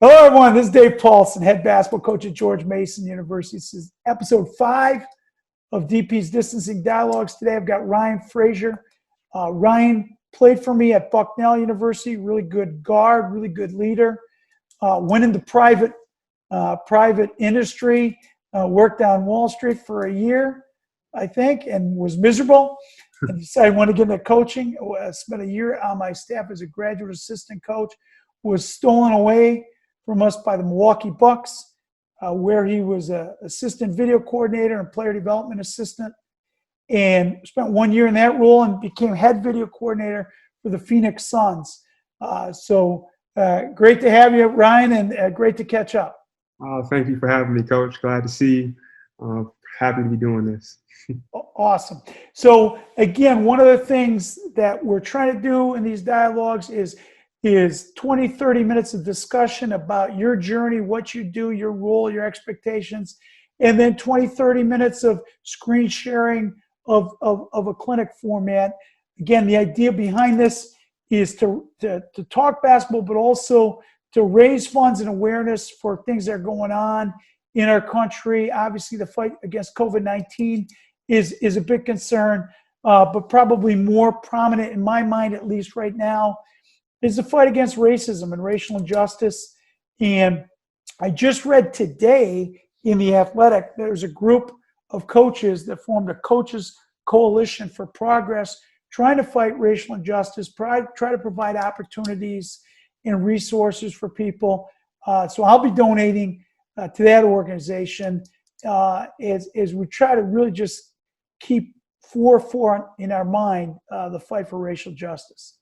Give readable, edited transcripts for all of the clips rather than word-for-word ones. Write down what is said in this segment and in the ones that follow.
Hello, everyone. This is Dave Paulsen, head basketball coach at George Mason University. This is episode 5 of DP's Distancing Dialogues. Today, I've got Ryan Frazier. Ryan played for me at Bucknell University. Really good guard, really good leader. Went into private industry. Worked on Wall Street for a year, I think, and was miserable. And decided I wanted to get into coaching. Spent a year on my staff as a graduate assistant coach. Was stolen away from us by the Milwaukee Bucks, where he was an assistant video coordinator and player development assistant, and spent 1 year in that role and became head video coordinator for the Phoenix Suns. So great to have you, Ryan, and great to catch up. Thank you for having me, Coach. Glad to see you. Happy to be doing this. Awesome. So again, one of the things that we're trying to do in these dialogues is 20, 30 minutes of discussion about your journey, what you do, your role, your expectations, and then 20, 30 minutes of screen sharing of a clinic format. Again, the idea behind this is to talk basketball, but also to raise funds and awareness for things that are going on in our country. Obviously, the fight against COVID-19 is a big concern, but probably more prominent in my mind, at least right now, is the fight against racism and racial injustice. And I just read today in The Athletic, there's a group of coaches that formed a Coaches Coalition for Progress, trying to fight racial injustice, try to provide opportunities and resources for people. So I'll be donating to that organization as we try to really just keep forefront in our mind the fight for racial justice.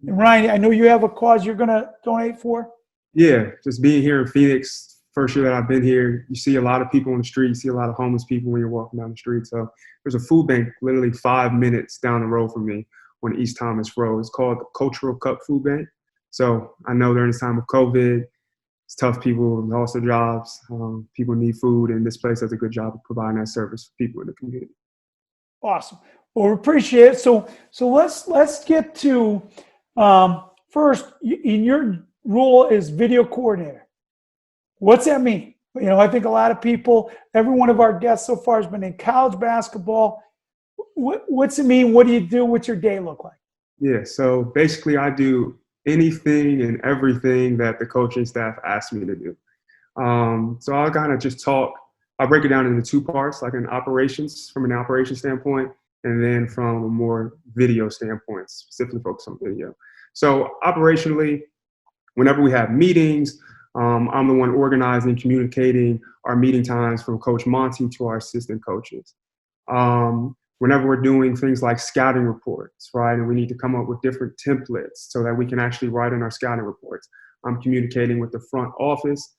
And Ryan, I know you have a cause you're going to donate for. Yeah, just being here in Phoenix, first year that I've been here, you see a lot of people on the street, you see a lot of homeless people when you're walking down the street. So there's a food bank literally 5 minutes down the road from me on East Thomas Road. It's called the Cultural Cup Food Bank. So I know during this time of COVID, it's tough. People lost their jobs. People need food, and this place does a good job of providing that service for people in the community. Awesome. Well, we appreciate it. So let's get to first. In your role as video coordinator, what's that mean? You know, I think a lot of people, every one of our guests so far has been in college basketball. What's it mean? What do you do? What's your day look like? Yeah. So basically, I do anything and everything that the coaching staff asks me to do. So I'll kind of just talk. I'll break it down into 2 parts, like from an operations standpoint, and then from a more video standpoint, specifically focused on video. So operationally, whenever we have meetings, I'm the one organizing, communicating our meeting times from Coach Monty to our assistant coaches. Whenever we're doing things like scouting reports, right, and we need to come up with different templates so that we can actually write in our scouting reports, I'm communicating with the front office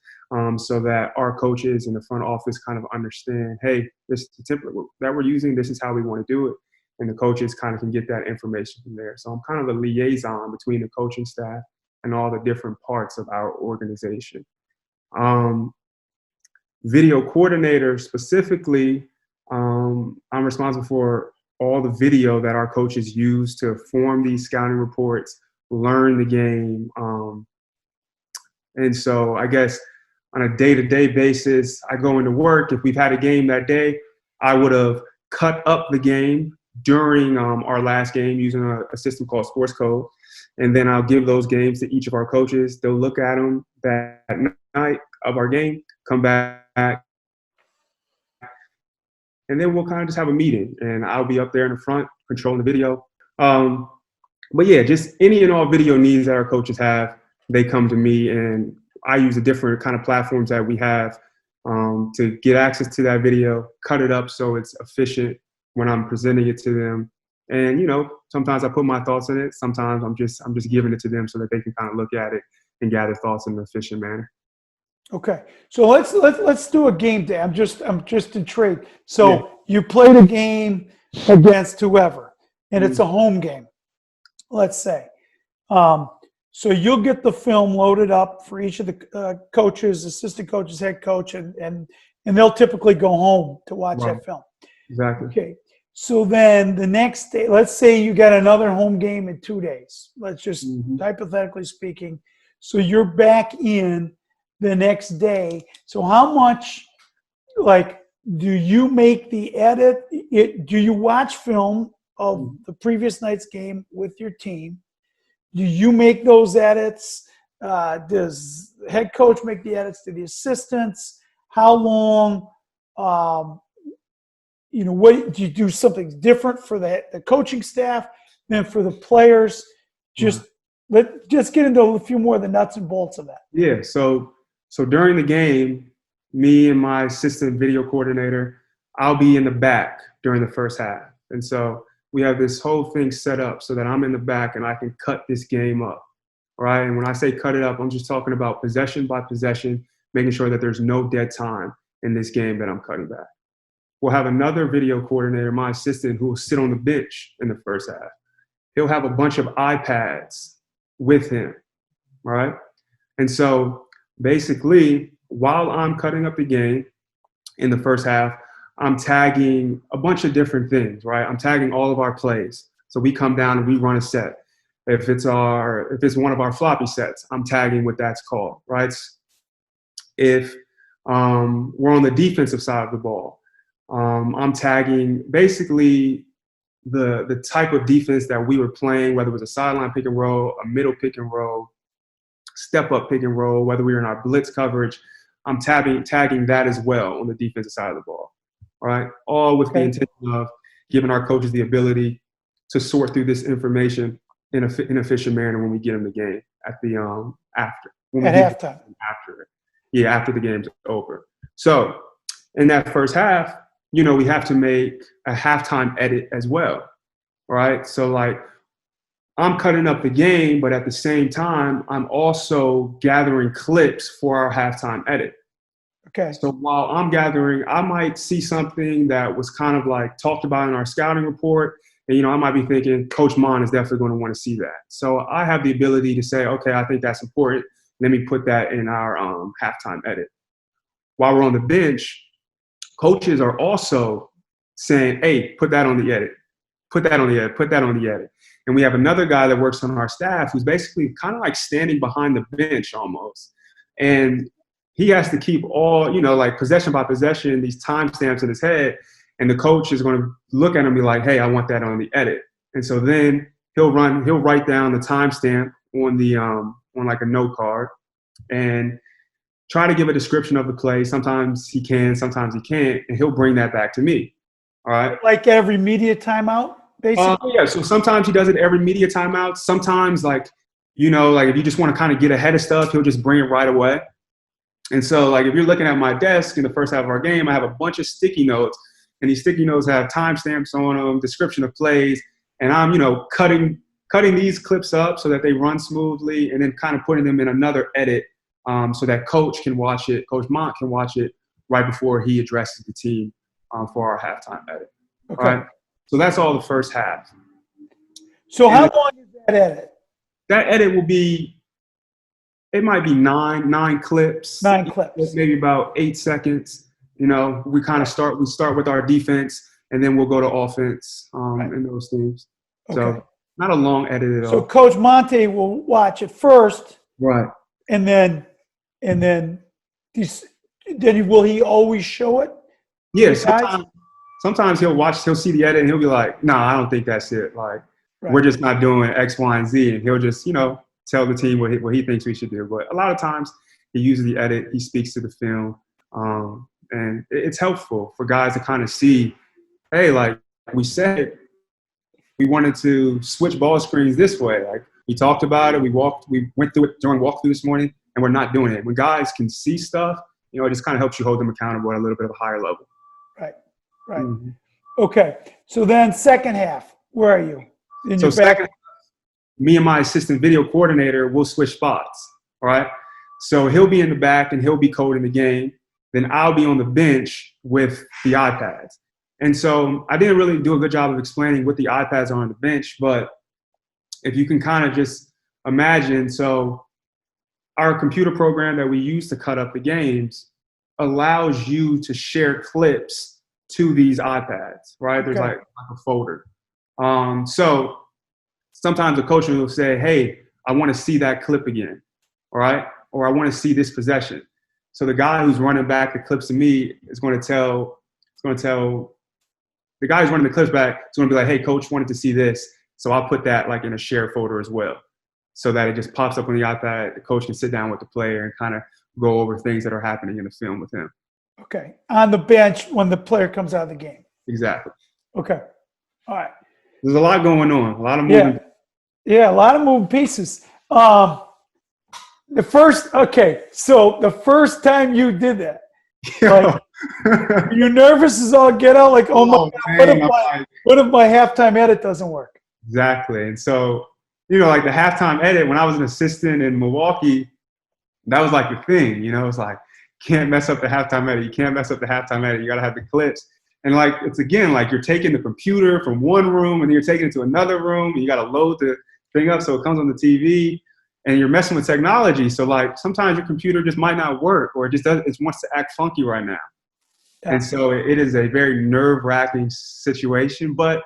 so that our coaches in the front office kind of understand, hey, this is the template that we're using, this is how we want to do it. And the coaches kind of can get that information from there. So I'm kind of a liaison between the coaching staff and all the different parts of our organization. Video coordinator specifically, I'm responsible for all the video that our coaches use to form these scouting reports, learn the game. And so I guess on a day-to-day basis, I go into work. If we've had a game that day, I would have cut up the game during our last game using a system called Sports Code. And then I'll give those games to each of our coaches. They'll look at them that night of our game, come back, and then we'll kind of just have a meeting. And I'll be up there in the front controlling the video. But yeah, just any and all video needs that our coaches have, they come to me, and I use the different kind of platforms that we have to get access to that video, cut it up so it's efficient when I'm presenting it to them. And, you know, sometimes I put my thoughts in it. Sometimes I'm just giving it to them so that they can kind of look at it and gather thoughts in an efficient manner. Okay. So let's do a game day. I'm just intrigued. So You played a game against whoever, and it's a home game, let's say. So you'll get the film loaded up for each of the coaches, assistant coaches, head coach, and they'll typically go home to watch that film. Exactly. Okay. So then the next day, let's say you got another home game in 2 days. Let's just hypothetically speaking. So you're back in the next day. So how much, like, do you make the edit? Do you watch film of the previous night's game with your team? Do you make those edits? Does the head coach make the edits to the assistants? How long? What do you do? Something different for the coaching staff than for the players? Just get into a few more of the nuts and bolts of that. Yeah. So during the game, me and my assistant video coordinator, I'll be in the back during the first half, and so we have this whole thing set up so that I'm in the back and I can cut this game up, right? And when I say cut it up, I'm just talking about possession by possession, making sure that there's no dead time in this game that I'm cutting back. We'll have another video coordinator, my assistant, who will sit on the bench in the first half. He'll have a bunch of iPads with him, right? And so basically, while I'm cutting up the game in the first half, I'm tagging a bunch of different things, right? I'm tagging all of our plays. So we come down and we run a set. If it's one of our floppy sets, I'm tagging what that's called, right? If we're on the defensive side of the ball, I'm tagging basically the type of defense that we were playing, whether it was a sideline pick and roll, a middle pick and roll, step up pick and roll, whether we were in our blitz coverage. I'm tagging that as well on the defensive side of the ball. All right, all with the intention of giving our coaches the ability to sort through this information in an efficient manner when we get in the game at the after. At halftime. After the game's over. So in that first half, we have to make a halftime edit as well, right? So like I'm cutting up the game, but at the same time, I'm also gathering clips for our halftime edit. Okay. So while I'm gathering, I might see something that was kind of like talked about in our scouting report. And, I might be thinking Coach Mon is definitely going to want to see that. So I have the ability to say, okay, I think that's important. Let me put that in our halftime edit. While we're on the bench, coaches are also saying, hey, put that on the edit. Put that on the edit. Put that on the edit. And we have another guy that works on our staff who's basically kind of like standing behind the bench almost. And he has to keep all, like possession by possession, these timestamps in his head. And the coach is going to look at him and be like, hey, I want that on the edit. And so then he'll write down the timestamp on like a note card and try to give a description of the play. Sometimes he can, sometimes he can't. And he'll bring that back to me. All right. Like every media timeout, basically? Yeah. So sometimes he does it every media timeout. Sometimes like if you just want to kind of get ahead of stuff, he'll just bring it right away. And so, like, if you're looking at my desk in the first half of our game, I have a bunch of sticky notes, and these sticky notes have timestamps on them, description of plays, and I'm, cutting these clips up so that they run smoothly, and then kind of putting them in another edit so that Coach can watch it, Coach Mont can watch it right before he addresses the team for our halftime edit. Okay. All right? So that's all the first half. So how long is that edit? That edit will be, it might be nine clips. 9 clips. Maybe about 8 seconds. We kind of start with our defense, and then we'll go to offense and those things. Okay. So not a long edit at all. So Coach Monte will watch it first. Right. And then will he always show it? Yeah. Sometimes he'll see the edit and he'll be like, nah, I don't think that's it. Like, we're just not doing X, Y, and Z. And he'll just, tell the team what he thinks we should do. But a lot of times he uses the edit, he speaks to the film, and it's helpful for guys to kind of see, hey, like we said, we wanted to switch ball screens this way. Like we talked about it, we went through it during walkthrough this morning, and we're not doing it. When guys can see stuff, it just kind of helps you hold them accountable at a little bit of a higher level. Right. Mm-hmm. Okay. So then second half, where are you? Me and my assistant video coordinator will switch spots, all right? So he'll be in the back and he'll be coding the game. Then I'll be on the bench with the iPads. And so I didn't really do a good job of explaining what the iPads are on the bench, but if you can kind of just imagine, so our computer program that we use to cut up the games allows you to share clips to these iPads, right? There's like a folder. So sometimes the coach will say, hey, I want to see that clip again, all right? Or I want to see this possession. So the guy who's running back the clips to me is going to tell the guy who's running the clips back is going to be like, hey, coach wanted to see this. So I'll put that like in a share folder as well, so that it just pops up on the iPad. The coach can sit down with the player and kind of go over things that are happening in the film with him. Okay. On the bench when the player comes out of the game. Exactly. Okay. All right. There's a lot going on, a lot of moving. Yeah, a lot of moving pieces. So the first time you did that, like, you're nervous as all get out, like, oh my God, what if my halftime edit doesn't work? Exactly. And so, like the halftime edit, when I was an assistant in Milwaukee, that was like the thing, it's like, can't mess up the halftime edit. You can't mess up the halftime edit. You got to have the clips. And like, it's again, like you're taking the computer from one room and then you're taking it to another room and you got to load the thing up so it comes on the TV, and you're messing with technology. So like sometimes your computer just might not work, or it wants to act funky right now. Yeah. And so it is a very nerve-wracking situation. But,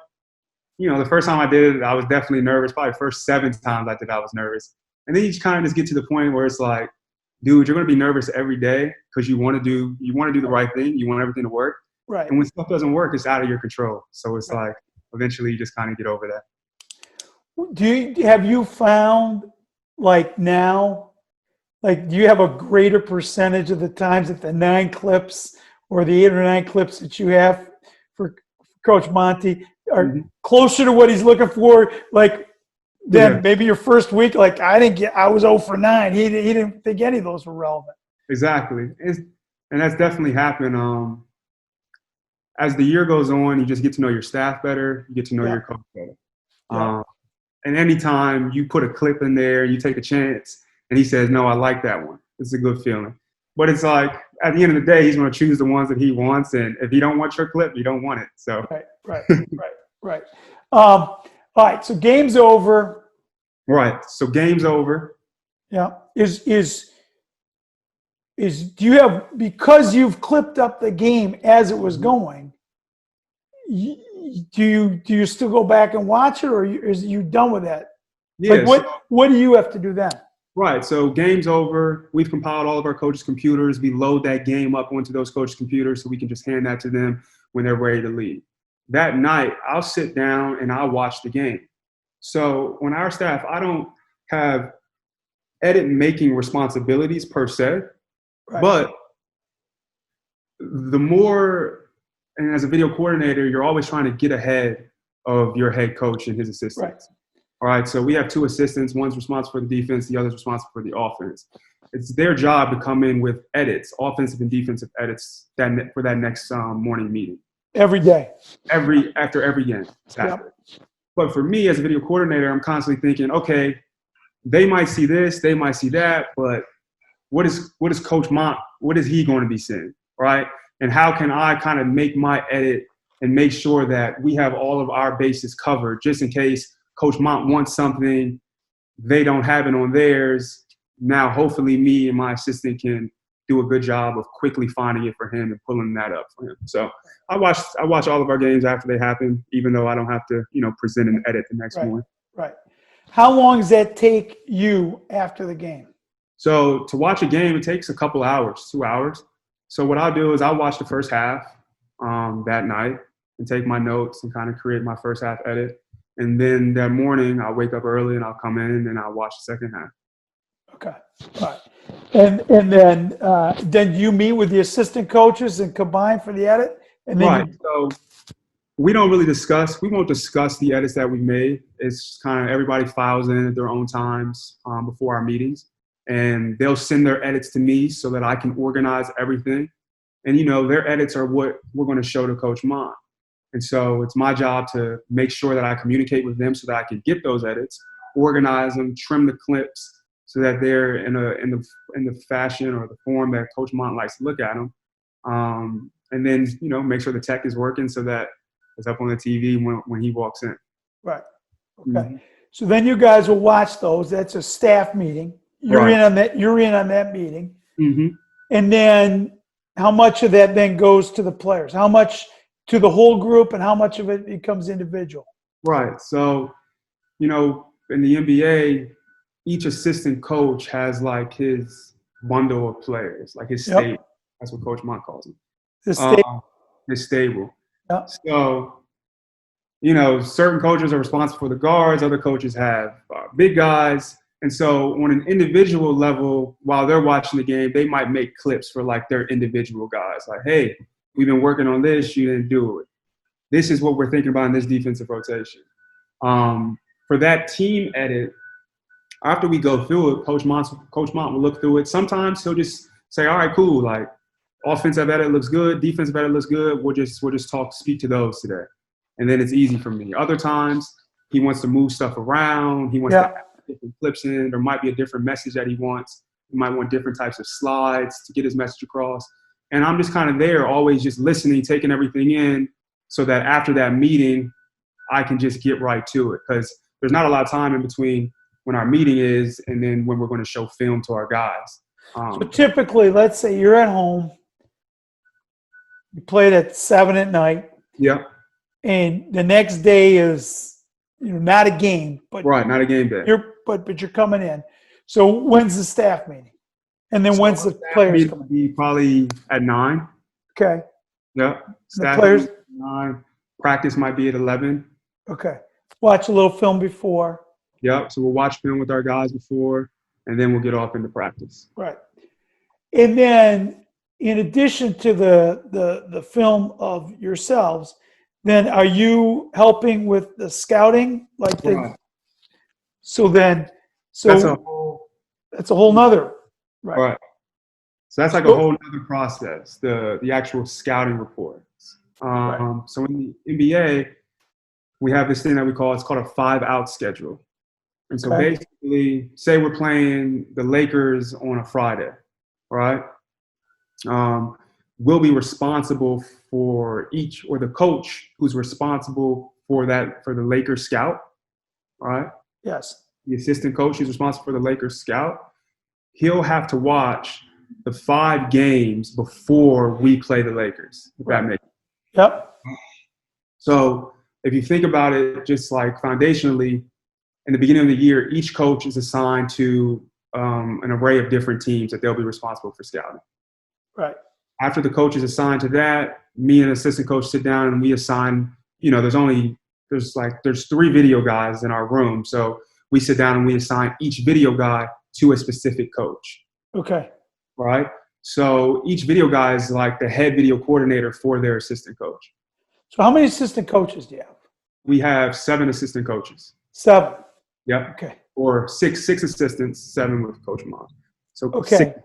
the first time I did it, I was definitely nervous. Probably the first 7 times I did, I was nervous. And then you kind of just get to the point where it's like, dude, you're going to be nervous every day because you want to do the right thing. You want everything to work. Right. And when stuff doesn't work, it's out of your control. So it's like, eventually you just kind of get over that. Have you found, like, now, like, do you have a greater percentage of the times that the 9 clips or the 8 or 9 clips that you have for Coach Monty are closer to what he's looking for? Like, then maybe your first week, like, I was 0 for 9. He didn't think any of those were relevant. Exactly. And that's definitely happened. As the year goes on, you just get to know your staff better. You get to know your coach better. And anytime you put a clip in there, you take a chance, and he says, no, I like that one. It's a good feeling. But it's like, at the end of the day, he's going to choose the ones that he wants. And if you don't want your clip, you don't want it. So Right. All right. So game's over. Right. So game's over. Yeah. Do you have, because you've clipped up the game as it was going, do you still go back and watch it, or is you done with that? Yeah. Like what do you have to do then? Right. So game's over. We've compiled all of our coaches' computers. We load that game up onto those coaches' computers so we can just hand that to them when they're ready to leave. That night, I'll sit down and I'll watch the game. So on our staff, I don't have edit-making responsibilities per se, but the more, and as a video coordinator, you're always trying to get ahead of your head coach and his assistants. All right, so we have 2 assistants. One's responsible for the defense. The other's responsible for the offense. It's their job to come in with edits, offensive and defensive edits, for that next morning meeting. Every day. After every game. Yep. But for me as a video coordinator, I'm constantly thinking, okay, they might see this, they might see that, but what is Coach Mont, what is he going to be seeing, right? And how can I kind of make my edit and make sure that we have all of our bases covered, just in case Coach Mont wants something, they don't have it on theirs. Now, hopefully me and my assistant can do a good job of quickly finding it for him and pulling that up for him. So I watch all of our games after they happen, even though I don't have to, present an edit the next morning. Right. How long does that take you after the game? So to watch a game, it takes a couple hours, 2 hours. So what I'll do is I'll watch the first half that night and take my notes and kind of create my first half edit. And then that morning, I'll wake up early and I'll come in and I'll watch the second half. Okay. All right. And then you meet with the assistant coaches and combine for the edit? And then So we won't discuss the edits that we made. It's kind of everybody files in at their own times before our meetings. And they'll send their edits to me so that I can organize everything. And, their edits are what we're going to show to Coach Mont. And so it's my job to make sure that I communicate with them so that I can get those edits, organize them, trim the clips so that they're in the fashion or the form that Coach Mont likes to look at them. And then, make sure the tech is working so that it's up on the TV when he walks in. Right. Okay. Mm-hmm. So then you guys will watch those. That's a staff meeting. You're in on that meeting. Mm-hmm. And then how much of that then goes to the players? How much to the whole group, and how much of it becomes individual? Right. So, in the NBA, each assistant coach has like his bundle of players, like his Yep. stable. That's what Coach Mont calls him. The state. His stable. Yep. So, certain coaches are responsible for the guards. Other coaches have big guys. And so on an individual level, while they're watching the game, they might make clips for like their individual guys. Like, hey, we've been working on this. You didn't do it. This is what we're thinking about in this defensive rotation. For that team edit, after we go through it, Coach Mont will look through it. Sometimes he'll just say, all right, cool. Like, offensive edit looks good. Defensive edit looks good. We'll just speak to those today. And then it's easy for me. Other times he wants to move stuff around. He wants to add different clips in. There might be a different message that he wants. He might want different types of slides to get his message across. And I'm just kind of there, always just listening, taking everything in, so that after that meeting, I can just get right to it. Because there's not a lot of time in between when our meeting is and then when we're going to show film to our guys. So typically, let's say you're at home, you played at 7 at night. Yeah. And the next day is, not a game, but right, not a game day. But you're coming in. So when's the staff meeting? And then when's the players coming? Be probably at 9. Okay. Yeah. The players at 9. Practice might be at 11. Okay. Watch a little film before. Yep. So we'll watch film with our guys before, and then we'll get off into practice. Right. And then, in addition to the film of yourselves, then are you helping with the scouting? Right. So that's a whole nother. Right. So that's like a whole other process, the actual scouting reports. So in the NBA, we have this thing that it's called a 5-out schedule. And so basically, say we're playing the Lakers on a Friday, right? We'll be responsible for the coach who's responsible for the Lakers scout, right? Yes. The assistant coach who's responsible for the Lakers scout, he'll have to watch the 5 games before we play the Lakers, if that makes sense. Yep. So if you think about it, just like foundationally, in the beginning of the year, each coach is assigned to an array of different teams that they'll be responsible for scouting. Right. After the coach is assigned to that, me and the assistant coach sit down and we assign, there's 3 video guys in our room. So we sit down and we assign each video guy to a specific coach. Okay. Right? So each video guy is like the head video coordinator for their assistant coach. So how many assistant coaches do you have? We have 7 assistant coaches. 7. Yep. Okay. Or 6 assistants, 7 with Coach Mont. So okay. 6.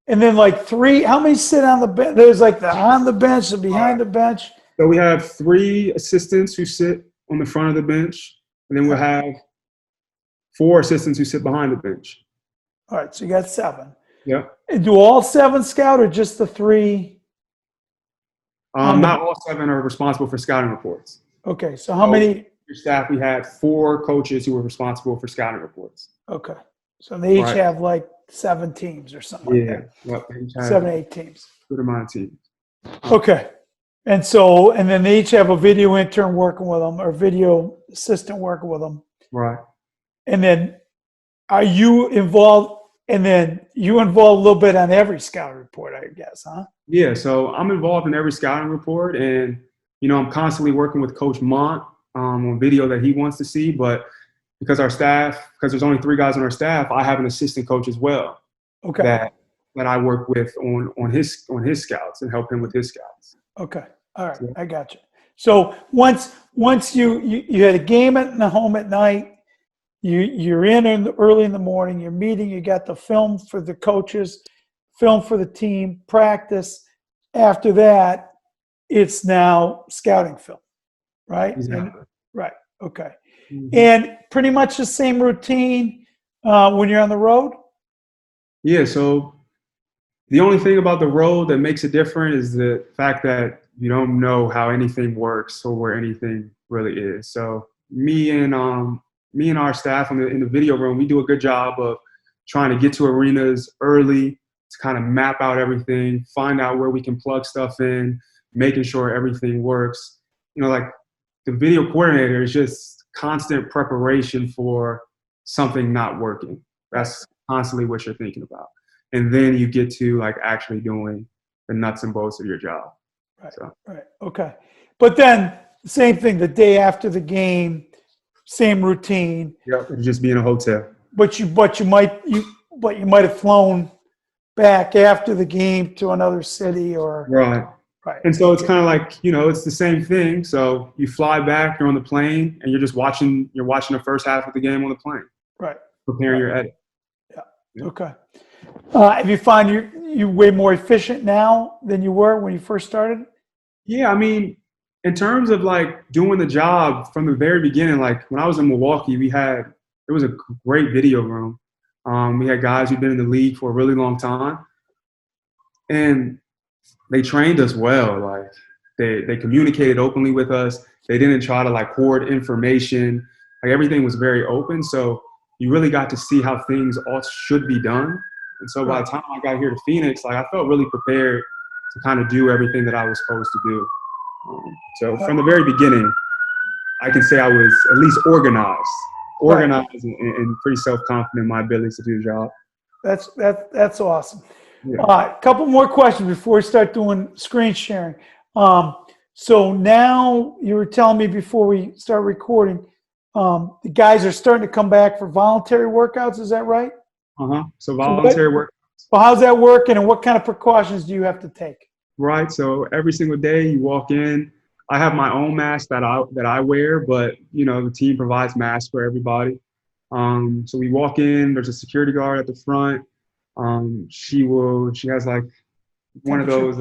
And then 3, how many sit on the bench? There's the on the bench, the behind the bench. So we have 3 assistants who sit on the front of the bench, and then we'll have 4 assistants who sit behind the bench. All right, so you got 7. Yeah. And do all 7 scout or just the 3? Not all 7 are responsible for scouting reports. Okay, so how many? Your staff, we had 4 coaches who were responsible for scouting reports. Okay, so they each have 7 teams or something like that. Yep. 7, 8 teams. Good amount of teams. Okay. And then they each have a video intern working with them or video assistant working with them. Right. And then are you involved? And then you involved a little bit on every scouting report, I guess, huh? Yeah. So I'm involved in every scouting report, and I'm constantly working with Coach Mont on video that he wants to see. But because there's only 3 guys on our staff, I have an assistant coach as well. Okay. That I work with on his scouts and help him with his scouts. Okay. All right. I got you. So once you had a game at the home at night, you're in early in the morning, you're meeting, you got the film for the coaches, film for the team, practice. After that, it's now scouting film, right? Exactly. Right. Okay. Mm-hmm. And pretty much the same routine when you're on the road? Yeah. So the only thing about the road that makes it different is the fact that you don't know how anything works or where anything really is. So me and our staff in the video room, we do a good job of trying to get to arenas early to kind of map out everything, find out where we can plug stuff in, making sure everything works. The video coordinator is just constant preparation for something not working. That's constantly what you're thinking about. and then you get to like actually doing the nuts and bolts of your job. Right. So. Right. Okay. But then same thing, the day after the game, same routine. Yep. Just be in a hotel. But you might have flown back after the game to another city or Right. right. And so it's kind of like, it's the same thing. So you fly back, you're on the plane, and you're watching the first half of the game on the plane. Right. Preparing your edit. Yeah. Okay. Have you found you way more efficient now than you were when you first started? Yeah, I mean, in terms of like doing the job from the very beginning, like when I was in Milwaukee, it was a great video room. We had guys who'd been in the league for a really long time, and they trained us well. Like they communicated openly with us. They didn't try to like hoard information. Like everything was very open. So you really got to see how things all should be done. And so by the time I got here to Phoenix, like I felt really prepared to kind of do everything that I was supposed to do. So from the very beginning, I can say I was at least organized and pretty self-confident in my ability to do the job. That's awesome. Yeah. A couple more questions before we start doing screen sharing. So now you were telling me before we start recording, the guys are starting to come back for voluntary workouts. Is that right? So voluntary work. Well, how's that working, and what kind of precautions do you have to take? Right. So every single day you walk in, I have my own mask that I wear, but the team provides masks for everybody. So we walk in. There's a security guard at the front. She has like one of those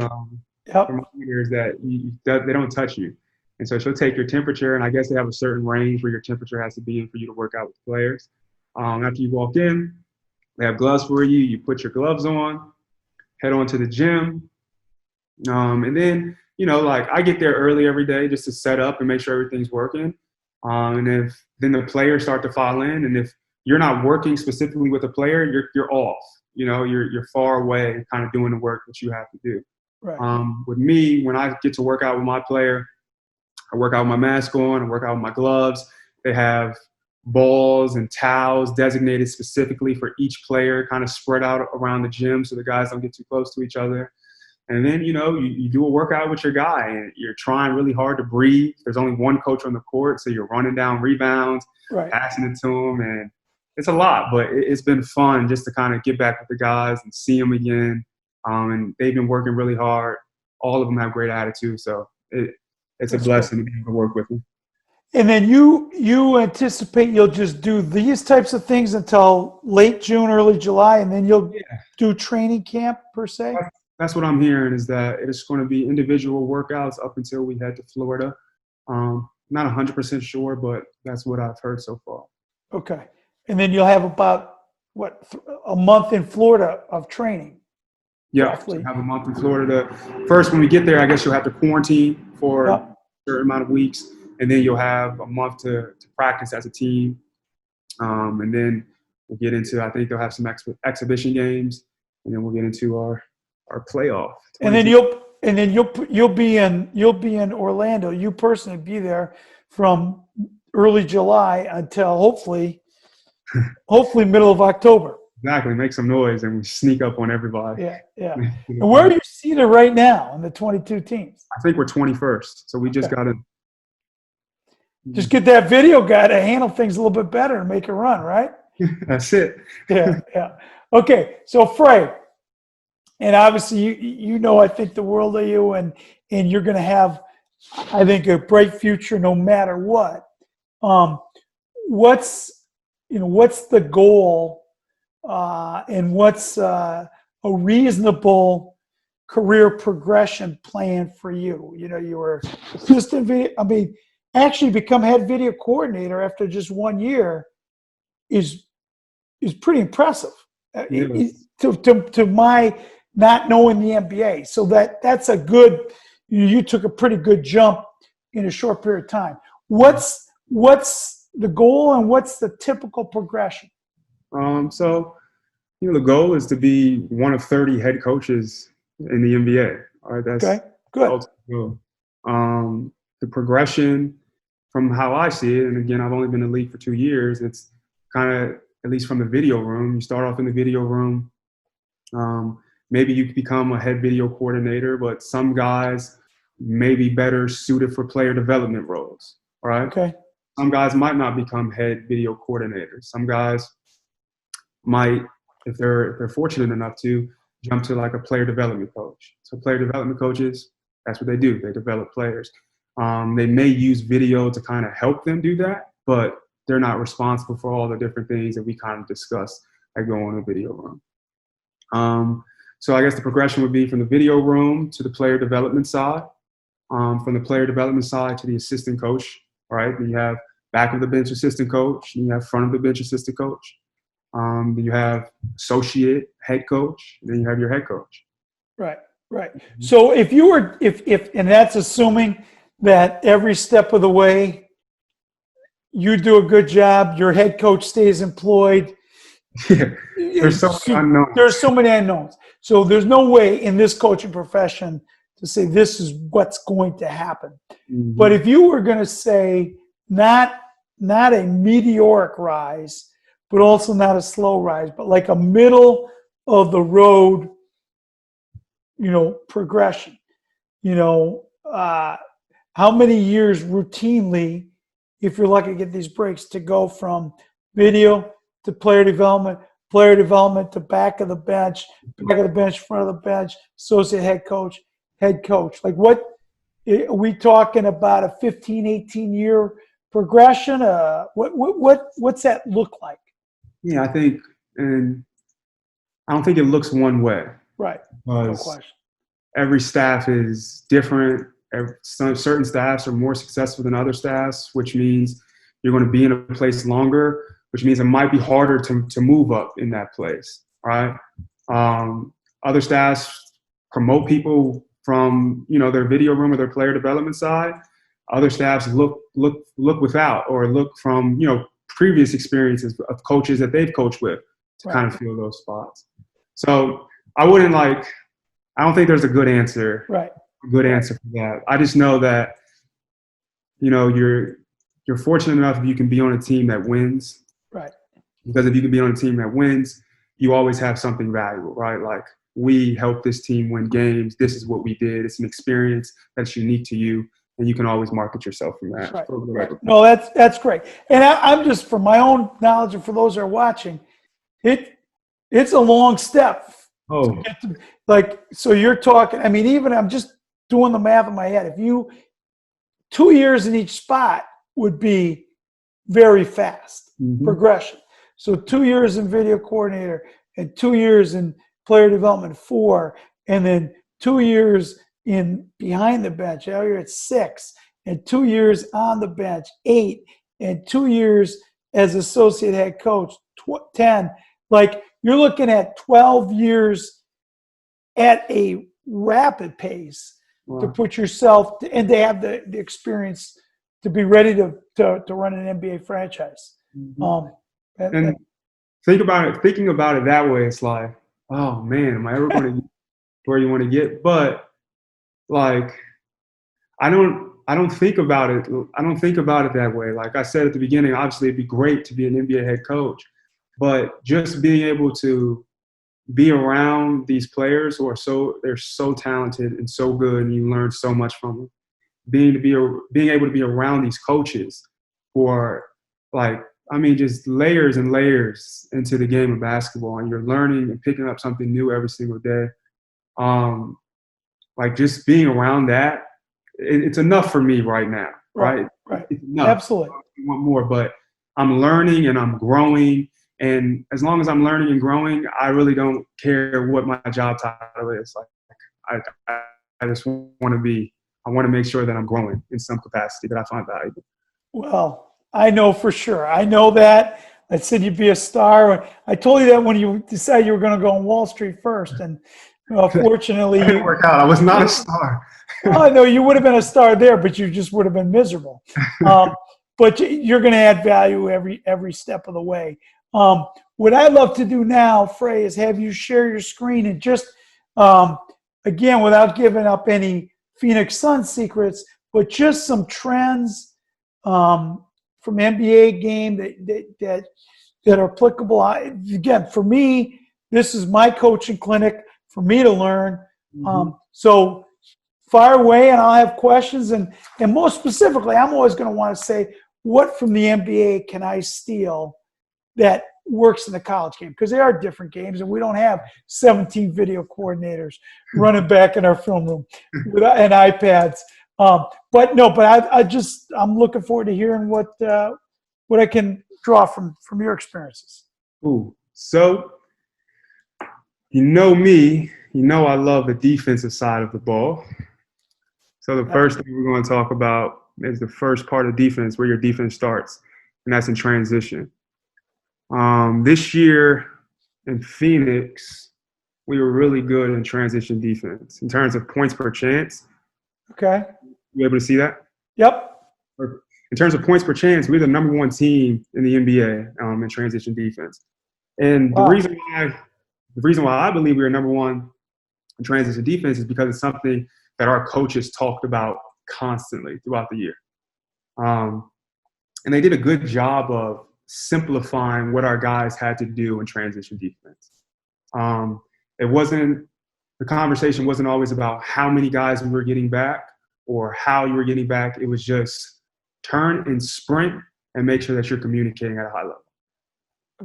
thermometers that they don't touch you, and so she'll take your temperature. And I guess they have a certain range where your temperature has to be in for you to work out with players. After you walk in, they have gloves for you. You put your gloves on, head on to the gym. And then, like I get there early every day just to set up and make sure everything's working. And then the players start to file in, and if you're not working specifically with a player, you're off. You're far away, kind of doing the work that you have to do. Right. With me, when I get to work out with my player, I work out with my mask on, I work out with my gloves. They have balls and towels designated specifically for each player, kind of spread out around the gym so the guys don't get too close to each other. And then, you do a workout with your guy, and you're trying really hard to breathe. There's only one coach on the court, so you're running down rebounds, passing it to him, and it's a lot. But it's been fun just to kind of get back with the guys and see them again. And they've been working really hard. All of them have great attitude, so it's a blessing to be able to work with them. And then you anticipate you'll just do these types of things until late June, early July, and then you'll do training camp per se? That's what I'm hearing, is that it's going to be individual workouts up until we head to Florida. Not 100% sure, but that's what I've heard so far. Okay. And then you'll have about, a month in Florida of training? Yeah, so have a month in Florida. First, when we get there, I guess you'll have to quarantine for a certain amount of weeks, and then you'll have a month to practice as a team. And then we'll get into, I think they'll have some exhibition games, and then we'll get into our playoff. And then you'll be in Orlando. You personally be there from early July until hopefully middle of October. Exactly. Make some noise and we sneak up on everybody. Yeah. And where are you seated right now in the 22 teams? I think we're 21st. So we just got to just get that video guy to handle things a little bit better and make a run, right? That's it. Yeah. Okay. So Frey, and obviously I think the world of you, and you're going to have, I think, a bright future no matter what. What's the goal, and what's a reasonable career progression plan for you? You were assistant video. I mean, actually become head video coordinator after just 1 year is pretty impressive. To my not knowing the NBA. So that's a good, you took a pretty good jump in a short period of time. What's the goal, and what's the typical progression? So the goal is to be one of 30 head coaches in the NBA. All right, that's okay. Good. The progression from how I see it, and again, I've only been in the league for 2 years, it's kind of, at least from the video room, you start off in the video room, Maybe you become a head video coordinator, but some guys may be better suited for player development roles, right? Okay. Some guys might not become head video coordinators. Some guys might, if they're fortunate enough to, jump to like a player development coach. So player development coaches, that's what they do. They develop players. They may use video to kind of help them do that, but they're not responsible for all the different things that we kind of discussed that go on in the video room. So I guess the progression would be from the video room to the player development side, from the player development side to the assistant coach, right? Then you have back of the bench assistant coach, and you have front of the bench assistant coach. Then you have associate head coach, and then you have your head coach. Right, right. So if you were, and that's assuming that every step of the way you do a good job, your head coach stays employed. Yeah, there's so many unknowns. There's so many unknowns. So there's no way in this coaching profession to say this is what's going to happen. Mm-hmm. But if you were going to say not a meteoric rise, but also not a slow rise, but like a middle of the road, progression, how many years routinely, if you're lucky to get these breaks, to go from video to player development to back of the bench, front of the bench, associate head coach. Like what, are we talking about a 15, 18-year progression? What's that look like? Yeah, I think, and I don't think it looks one way. Right, no question. Every staff is different. Certain staffs are more successful than other staffs, which means you're going to be in a place longer, which means it might be harder to move up in that place, right? Other staffs promote people from, their video room or their player development side. Other staffs look without or look from, previous experiences of coaches that they've coached with to kind of fill those spots. So I don't think there's a good answer. Right. Answer for that. I just know that, you're fortunate enough if you can be on a team that wins. Right. Because if you can be on a team that wins, you always have something valuable, right? Like, we helped this team win games. This is what we did. It's an experience that's unique to you, and you can always market yourself from that. Right. No, that's great. And I'm just, from my own knowledge and for those that are watching, it's a long step. Oh. So you're talking, even I'm just doing the math in my head. If 2 years in each spot would be very fast progression. So 2 years in video coordinator and 2 years in player development, 4, and then 2 years in behind the bench. Now you're at 6, and 2 years on the bench, 8, and 2 years as associate head coach, 10. Like, you're looking at 12 years at a rapid pace. Wow. To put yourself and to have the experience to be ready to run an NBA franchise. And thinking about it that way, it's like, oh man, am I ever going to get where you want to get? But like, I don't think about it. I don't think about it that way. Like I said at the beginning, obviously it'd be great to be an NBA head coach, but just being able to be around these players who are they're so talented and so good, and you learn so much from them. Being able to be around these coaches who are just layers and layers into the game of basketball, and you're learning and picking up something new every single day. Just being around that, it's enough for me right now, right? Right. It's enough. Absolutely. I want more, but I'm learning and I'm growing. And as long as I'm learning and growing, I really don't care what my job title is. Like, I just want to make sure that I'm growing in some capacity that I find valuable. Well, I know for sure. I know that. I said you'd be a star. I told you that when you decided you were going to go on Wall Street first. And fortunately, it didn't work out. I was not a star. I know you would have been a star there, but you just would have been miserable. But you're going to add value every step of the way. What I'd love to do now, Frey, is have you share your screen and just, again, without giving up any Phoenix Suns secrets, but just some trends from NBA game that are applicable. Again, for me, This is my coaching clinic for me to learn. Mm-hmm. So fire away, and I'll have questions. And most specifically, I'm always going to want to say, what from the NBA can I steal that works in the college game? Because they are different games, and we don't have 17 video coordinators running back in our film room and iPads. But I'm looking forward to hearing what I can draw from your experiences. Ooh, so you know me, you know I love the defensive side of the ball. So the first thing we're going to talk about is the first part of defense, where your defense starts, and that's in transition. This year in Phoenix, we were really good in transition defense in terms of points per chance. Okay. You able to see that? Yep. In terms of points per chance, we're the number one team in the NBA in transition defense. And Wow. the reason why I believe we are number one in transition defense is because it's something that our coaches talked about constantly throughout the year. And they did a good job of simplifying what our guys had to do in transition defense. The conversation wasn't always about how many guys we were getting back or how you were getting back. It was just turn and sprint and make sure that you're communicating at a high level.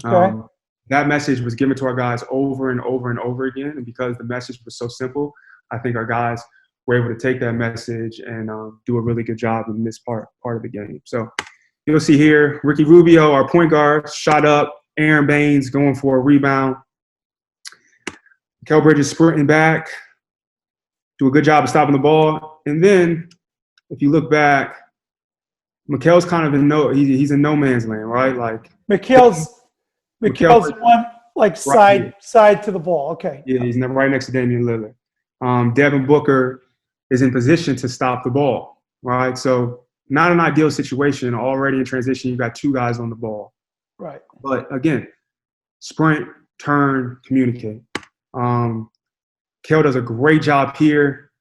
Okay. That message was given to our guys over and over and over again. And because the message was so simple, I think our guys were able to take that message and do a really good job in this part of the game. So you'll see here, Ricky Rubio, our point guard, shot up. Aaron Baines going for a rebound. Mikal Bridges sprinting back, do a good job of stopping the ball. And then if you look back, Mikal's kind of he's in no man's land, right? Like Mikal's one like right side to the ball. Okay. Yeah, he's right next to Damian Lillard. Devin Booker is in position to stop the ball, right? So not an ideal situation. Already in transition, you've got two guys on the ball. Right. But again, sprint, turn, communicate. Kel does a great job here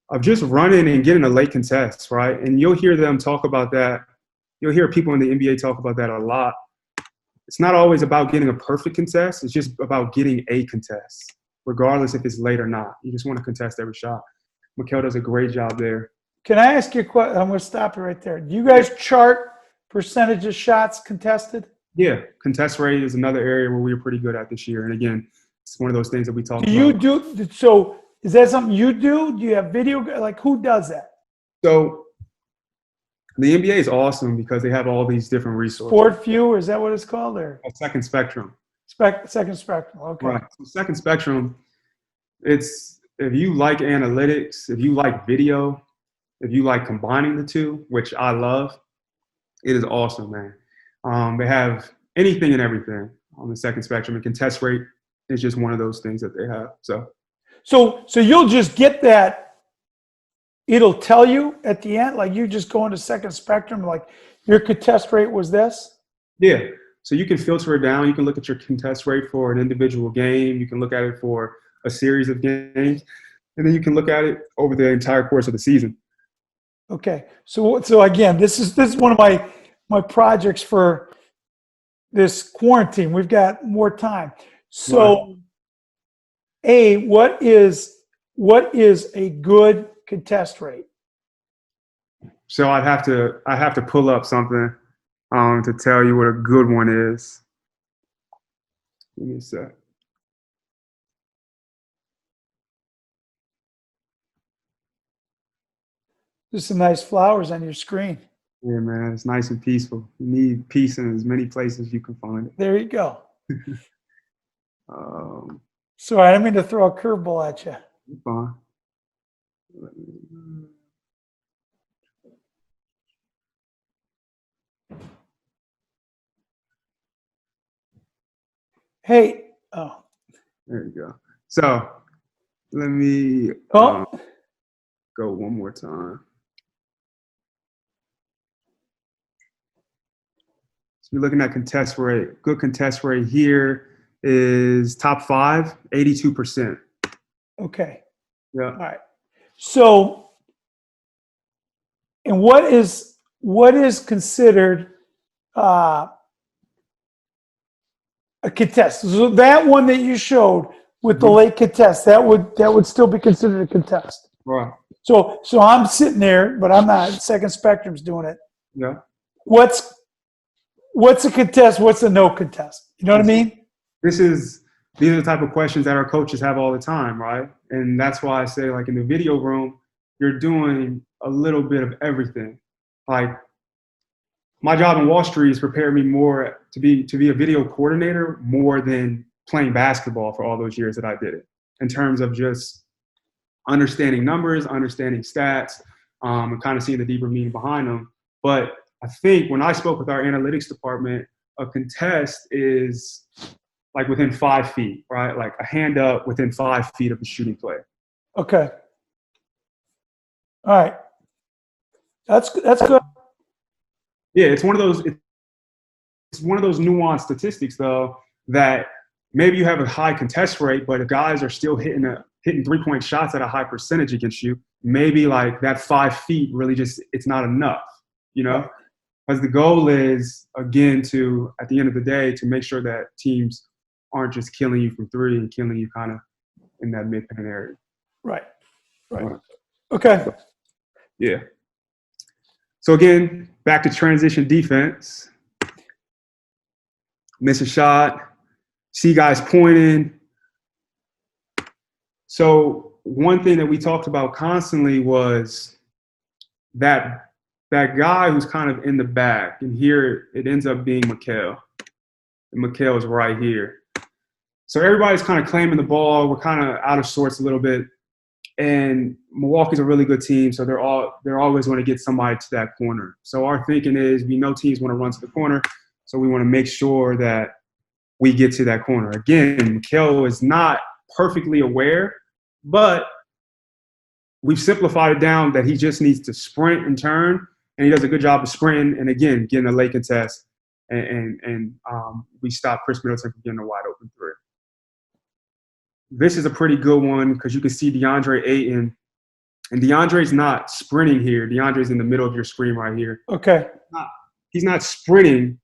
of just running and getting a late contest, right? And you'll hear them talk about that. You'll hear people in the NBA talk about that a lot. It's not always about getting a perfect contest. It's just about getting a contest, regardless if it's late or not. You just want to contest every shot. Mikal does a great job there. Can I ask you a question? I'm going to stop you right there. Do you guys chart percentage of shots contested? Yeah, contest rate is another area where we were pretty good at this year. And again, it's one of those things that we talk about. So is that something you do? Do you have video? Like, who does that? So the NBA is awesome because they have all these different resources. SportView, is that what it's called? Or Second Spectrum. Second Spectrum, okay. Right. So Second Spectrum, it's if you like analytics, if you like video, if you like combining the two, which I love, it is awesome, man. They have anything and everything on the Second Spectrum. And contest rate is just one of those things that they have. So you'll just get that. It'll tell you at the end, like you just go into Second Spectrum, like your contest rate was this? Yeah. So you can filter it down. You can look at your contest rate for an individual game. You can look at it for a series of games. And then you can look at it over the entire course of the season. Okay. So again, this is one of my projects for this quarantine. We've got more time. So right. What is a good contest rate? So I have to pull up something to tell you what a good one is. Give me a sec. Just some nice flowers on your screen. Yeah, man, it's nice and peaceful. You need peace in as many places you can find it. There you go. Sorry, I didn't mean to throw a curveball at you. Fine. Hey, there you go. So let me go one more time. So you're looking at contest rate. Good contest rate here is top 5, 82%. Okay. Yeah. All right. So, and what is considered A contest. So that one that you showed with the late contest, that would still be considered a contest. Right. So I'm sitting there, but I'm not. Second Spectrum's doing it. Yeah. What's a contest? What's a no contest? You know what I mean? These are the type of questions that our coaches have all the time, right? And that's why I say, like, in the video room, you're doing a little bit of everything. Like, my job in Wall Street has prepared me more to be a video coordinator more than playing basketball for all those years that I did it, in terms of just understanding numbers, understanding stats, and kind of seeing the deeper meaning behind them. But I think when I spoke with our analytics department, a contest is like within 5 feet, right? Like a hand up within 5 feet of the shooting play. Okay. All right. That's good. Yeah, it's one of those nuanced statistics though, that maybe you have a high contest rate, but if guys are still hitting 3-point shots at a high percentage against you, maybe like that 5 feet really it's not enough, you know? Because the goal is, again, at the end of the day, to make sure that teams aren't just killing you from three and killing you kind of in that mid-paint area. Right. Okay. Yeah. So again, back to transition defense. Miss a shot, see guys pointing. So one thing that we talked about constantly was that guy who's kind of in the back, and here it ends up being Mikal. And Mikal is right here. So everybody's kind of claiming the ball. We're kind of out of sorts a little bit. And Milwaukee's a really good team, so they're always going to get somebody to that corner. So our thinking is, we know teams want to run to the corner, so we want to make sure that we get to that corner. Again, Mikal is not perfectly aware, but we've simplified it down that he just needs to sprint and turn, and he does a good job of sprinting and, again, getting a late contest. And we stop Chris Middleton from getting a wide open three. This is a pretty good one because you can see DeAndre Ayton. And DeAndre's not sprinting here. DeAndre's in the middle of your screen right here. Okay. He's not sprinting,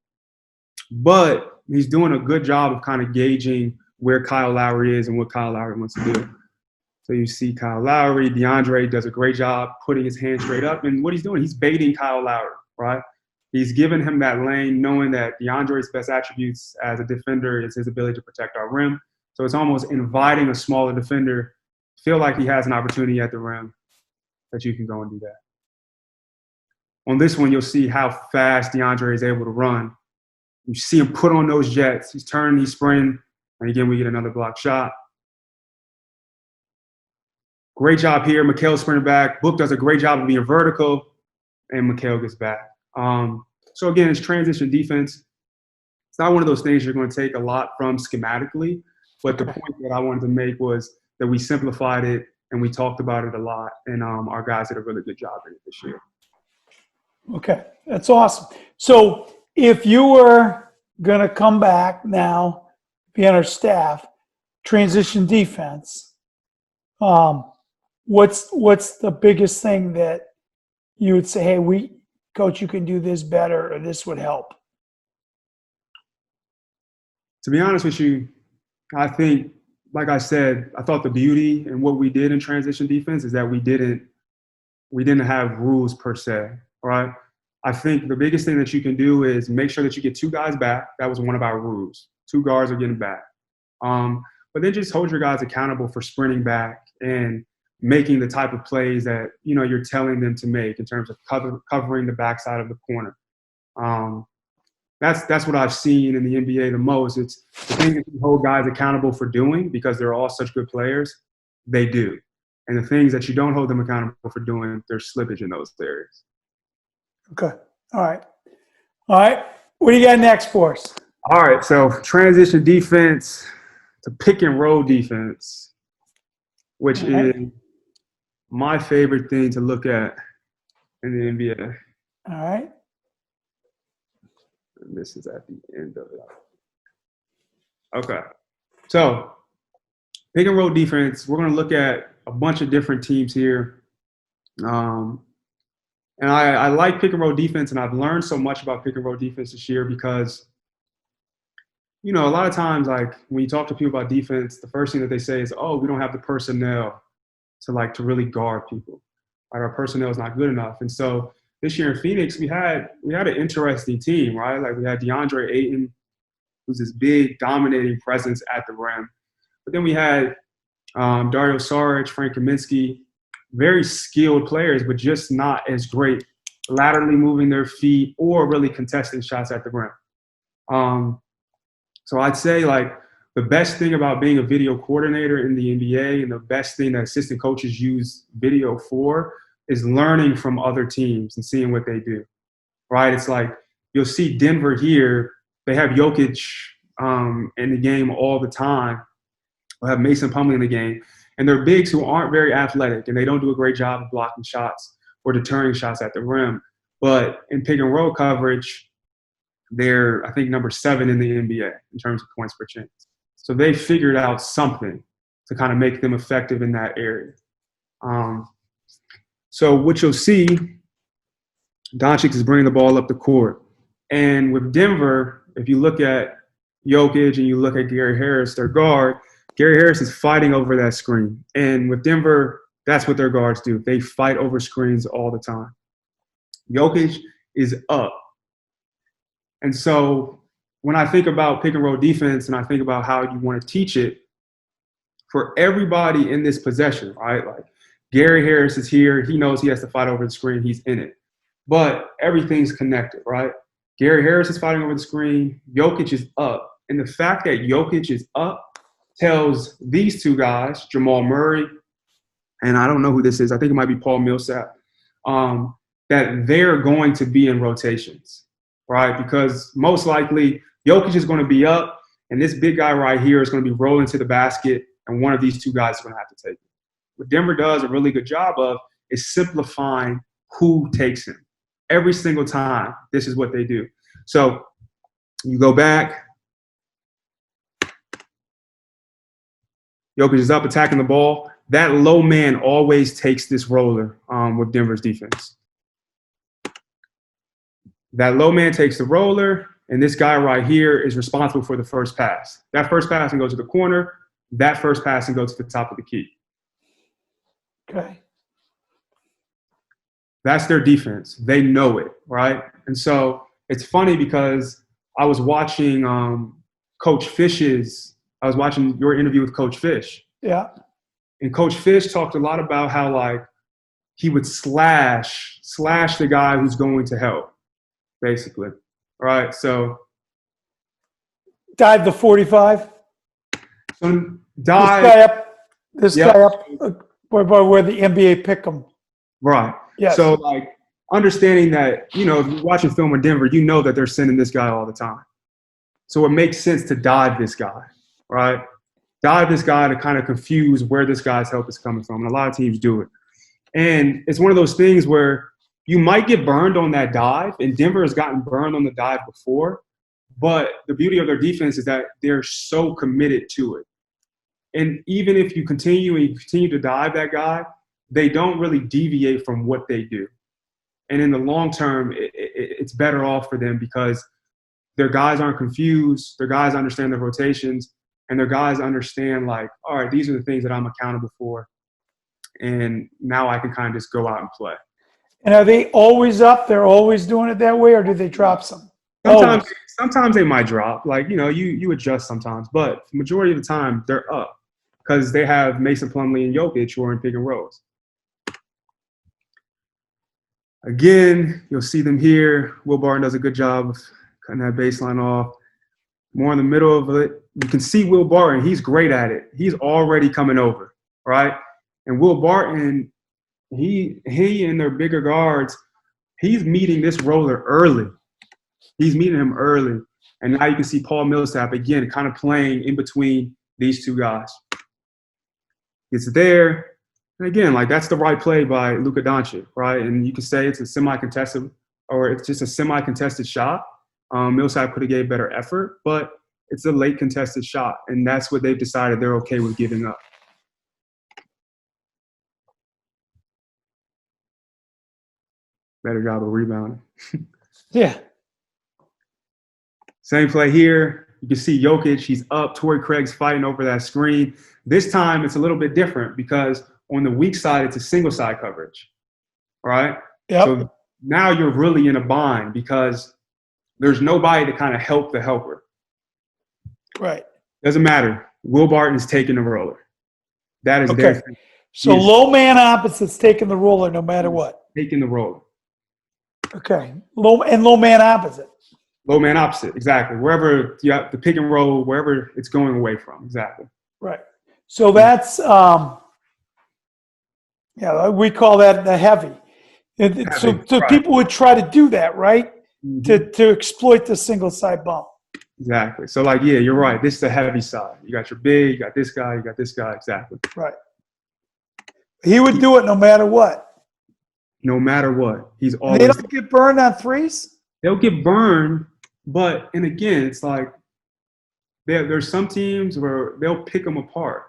but he's doing a good job of kind of gauging where Kyle Lowry is and what Kyle Lowry wants to do. So you see Kyle Lowry. DeAndre does a great job putting his hand straight up. And what he's doing, he's baiting Kyle Lowry, right? He's giving him that lane, knowing that DeAndre's best attributes as a defender is his ability to protect our rim. So it's almost inviting a smaller defender to feel like he has an opportunity at the rim that you can go and do that. On this one, you'll see how fast DeAndre is able to run. You see him put on those jets. He's turning, he's sprinting, and again, we get another block shot. Great job here. Mikal sprinting back. Book does a great job of being vertical, and Mikal gets back. So again, it's transition defense. It's not one of those things you're going to take a lot from schematically, but the point that I wanted to make was that we simplified it and we talked about it a lot, and our guys did a really good job in it this year. Okay, that's awesome. So if you were going to come back now, be on our staff, transition defense, what's the biggest thing that you would say, hey, coach, you can do this better, or this would help? To be honest with you, I think, like I said, I thought the beauty in what we did in transition defense is that we didn't have rules per se, right? I think the biggest thing that you can do is make sure that you get two guys back. That was one of our rules. 2 guards are getting back. But then just hold your guys accountable for sprinting back and making the type of plays that, you're telling them to make in terms of covering the backside of the corner. That's what I've seen in the NBA the most. It's the thing that you hold guys accountable for doing because they're all such good players, they do. And the things that you don't hold them accountable for doing, there's slippage in those areas. Okay. All right. What do you got next for us? All right. So transition defense to pick and roll defense, which is my favorite thing to look at in the NBA. All right. And this is at the end of it. Okay. So pick and roll defense, we're going to look at a bunch of different teams here. And I like pick and roll defense, and I've learned so much about pick and roll defense this year because a lot of times, like when you talk to people about defense, the first thing that they say is, "Oh, we don't have the personnel to really guard people. Like our personnel is not good enough." And so this year in Phoenix, we had an interesting team, right? Like we had DeAndre Ayton, who's this big dominating presence at the rim, but then we had Dario Saric, Frank Kaminsky, very skilled players, but just not as great laterally moving their feet or really contesting shots at the rim. So I'd say like the best thing about being a video coordinator in the NBA and the best thing that assistant coaches use video for is learning from other teams and seeing what they do, right? It's like you'll see Denver here. They have Jokic in the game all the time. They'll have Mason Plumlee in the game. And they're bigs who aren't very athletic, and they don't do a great job of blocking shots or deterring shots at the rim. But in pick and roll coverage, they're, I think, number 7 in the NBA in terms of points per chance. So they figured out something to kind of make them effective in that area. So what you'll see, Doncic is bringing the ball up the court. And with Denver, if you look at Jokic and you look at Gary Harris, their guard, Gary Harris is fighting over that screen. And with Denver, that's what their guards do. They fight over screens all the time. Jokic is up. And so when I think about pick and roll defense and I think about how you want to teach it, for everybody in this possession, right? Like Gary Harris is here. He knows he has to fight over the screen. He's in it. But everything's connected, right? Gary Harris is fighting over the screen. Jokic is up. And the fact that Jokic is up tells these two guys, Jamal Murray, and I don't know who this is. I think it might be Paul Millsap, that they're going to be in rotations, right? Because most likely Jokic is going to be up, and this big guy right here is going to be rolling to the basket, and one of these two guys is going to have to take it. What Denver does a really good job of is simplifying who takes him. Every single time, this is what they do. So you go back. Jokic is up attacking the ball. That low man always takes this roller with Denver's defense. That low man takes the roller, and this guy right here is responsible for the first pass. That first pass can go to the corner. That first pass can go to the top of the key. Okay. That's their defense. They know it, right? And so it's funny because I was watching I was watching your interview with Coach Fish. Yeah. And Coach Fish talked a lot about how like he would slash the guy who's going to help, basically. All right. So Dive the 45. dive. This guy up where the NBA pick him. Right. Yes. So like understanding that, if you're watching film in Denver, you know that they're sending this guy all the time. So it makes sense to dive this guy, right? Dive this guy to kind of confuse where this guy's help is coming from. And a lot of teams do it. And it's one of those things where you might get burned on that dive, and Denver has gotten burned on the dive before. But the beauty of their defense is that they're so committed to it. And even if you continue to dive that guy, they don't really deviate from what they do. And in the long term, it's better off for them because their guys aren't confused. Their guys understand their rotations. And their guys understand, like, all right, these are the things that I'm accountable for. And now I can kind of just go out and play. And are they always up? They're always doing it that way, or do they drop some? Sometimes they might drop. Like, you adjust sometimes. But the majority of the time, they're up because they have Mason Plumlee and Jokic who are in pick and rolls. Again, you'll see them here. Will Barton does a good job of cutting that baseline off. More in the middle of it, you can see Will Barton. He's great at it. He's already coming over, right? And Will Barton, he and their bigger guards, he's meeting this roller early. He's meeting him early. And now you can see Paul Millsap, again, kind of playing in between these two guys. It's there. And again, like that's the right play by Luka Doncic, right? And you can say it's a semi-contested or it's just a semi-contested shot. Millsap could have gave better effort, but it's a late contested shot, and that's what they've decided they're okay with giving up. Better job of rebounding. Yeah. Same play here. You can see Jokic, he's up. Torrey Craig's fighting over that screen. This time it's a little bit different because on the weak side, it's a single side coverage. All right? Yep. So now you're really in a bind because there's nobody to kind of help the helper. Right. Doesn't matter. Will Barton is taking the roller. That is Okay. their thing. So low man opposite's taking the roller no matter what. Taking the roller. Okay. Low man opposite. Low man opposite, exactly. Wherever you have the pick and roll, wherever it's going away from, exactly. Right. So that's we call that the heavy. So right. People would try to do that, right? Mm-hmm. To exploit the single side bump. Exactly. So you're right. This is the heavy side. You got your big, you got this guy, you got this guy, exactly. Right. He would do it no matter what. No matter what. He's always. They don't get burned on threes? They'll get burned, and again, it's like there's some teams where they'll pick them apart.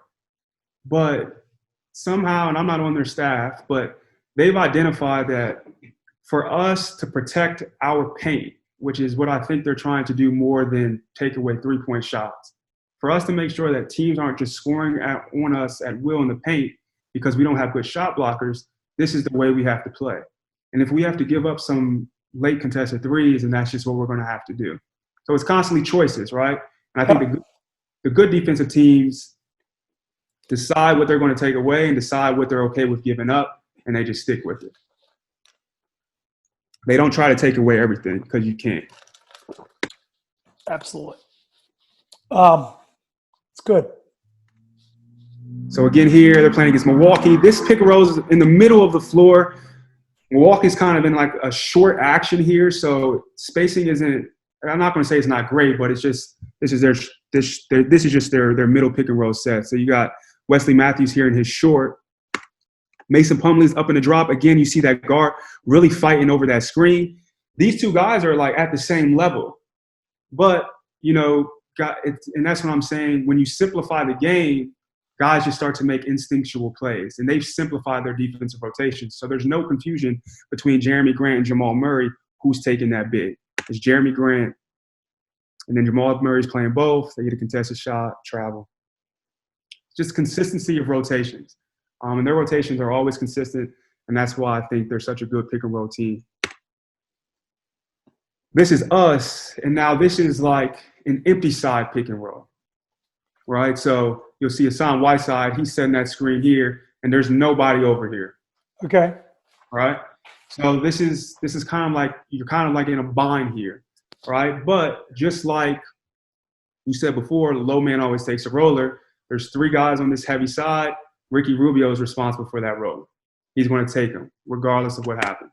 But somehow, and I'm not on their staff, but they've identified that for us to protect our paint, which is what I think they're trying to do more than take away three-point shots, for us to make sure that teams aren't just scoring on us at will in the paint because we don't have good shot blockers, this is the way we have to play. And if we have to give up some late contested threes, and that's just what we're going to have to do. So it's constantly choices, right? And I think the good defensive teams decide what they're going to take away and decide what they're okay with giving up, and they just stick with it. They don't try to take away everything because you can't. Absolutely. It's good. So again, here they're playing against Milwaukee. This pick and roll is in the middle of the floor. Milwaukee's kind of in like a short action here, so spacing isn't. I'm not going to say it's not great, but it's just this is just their middle pick and roll set. So you got Wesley Matthews here in his short. Mason Plumlee's up in the drop. Again, you see that guard really fighting over that screen. These two guys are like at the same level, but and that's what I'm saying. When you simplify the game, guys just start to make instinctual plays, and they've simplified their defensive rotations. So there's no confusion between Jeremy Grant and Jamal Murray who's taking that big. It's Jeremy Grant, and then Jamal Murray's playing both. They get a contested shot, travel. Just consistency of rotations. And their rotations are always consistent, and that's why I think they're such a good pick-and-roll team. This is us, and now this is like an empty side pick-and-roll, right? So you'll see Hassan Whiteside. He's setting that screen here, and there's nobody over here. Okay. All right? So this is kind of like – you're kind of like in a bind here, right? But just like you said before, the low man always takes a roller. There's three guys on this heavy side. Ricky Rubio is responsible for that role. He's going to take him, regardless of what happens.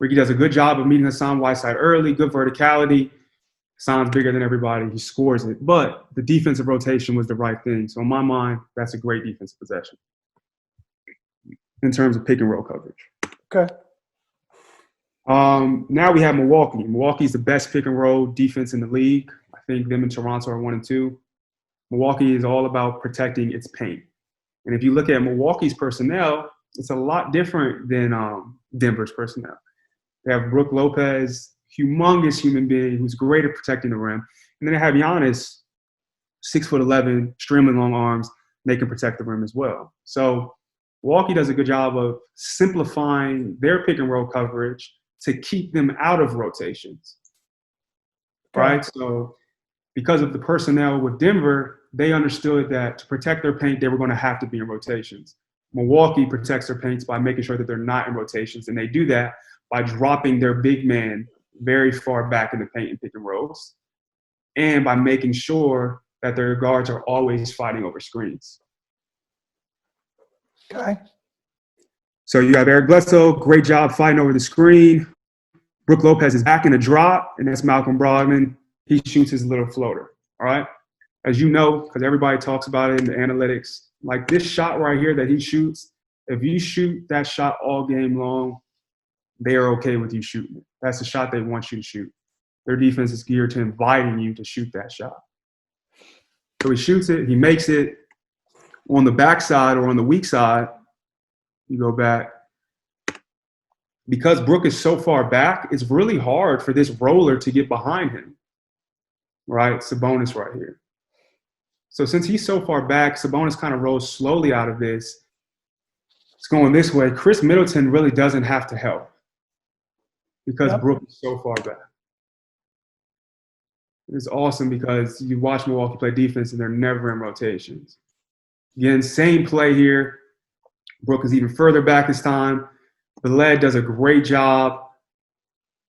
Ricky does a good job of meeting Hassan Whiteside early, good verticality. Hassan's bigger than everybody. He scores it. But the defensive rotation was the right thing. So in my mind, that's a great defensive possession in terms of pick and roll coverage. Okay. Now we have Milwaukee. Milwaukee's the best pick and roll defense in the league. I think them and Toronto are 1 and 2. Milwaukee is all about protecting its paint. And if you look at Milwaukee's personnel, it's a lot different than Denver's personnel. They have Brook Lopez, humongous human being who's great at protecting the rim. And then they have Giannis, 6'11", extremely long arms. They can protect the rim as well. So Milwaukee does a good job of simplifying their pick and roll coverage to keep them out of rotations, right? So because of the personnel with Denver, they understood that to protect their paint, they were going to have to be in rotations. Milwaukee protects their paints by making sure that they're not in rotations, and they do that by dropping their big man very far back in the paint and pick and rolls, and by making sure that their guards are always fighting over screens. Okay. So you have Eric Bledsoe, great job fighting over the screen. Brook Lopez is back in the drop, and that's Malcolm Brogdon. He shoots his little floater, all right? As you know, because everybody talks about it in the analytics, like this shot right here that he shoots, if you shoot that shot all game long, they are okay with you shooting it. That's the shot they want you to shoot. Their defense is geared to inviting you to shoot that shot. So he shoots it, he makes it. On the backside or on the weak side, you go back. Because Brook is so far back, it's really hard for this roller to get behind him. right? Sabonis right here. So since he's so far back, Sabonis kind of rolls slowly out of this. It's going this way. Chris Middleton really doesn't have to help because Brook is so far back. It's awesome because you watch Milwaukee play defense and they're never in rotations. Again, same play here. Brook is even further back this time. Beled does a great job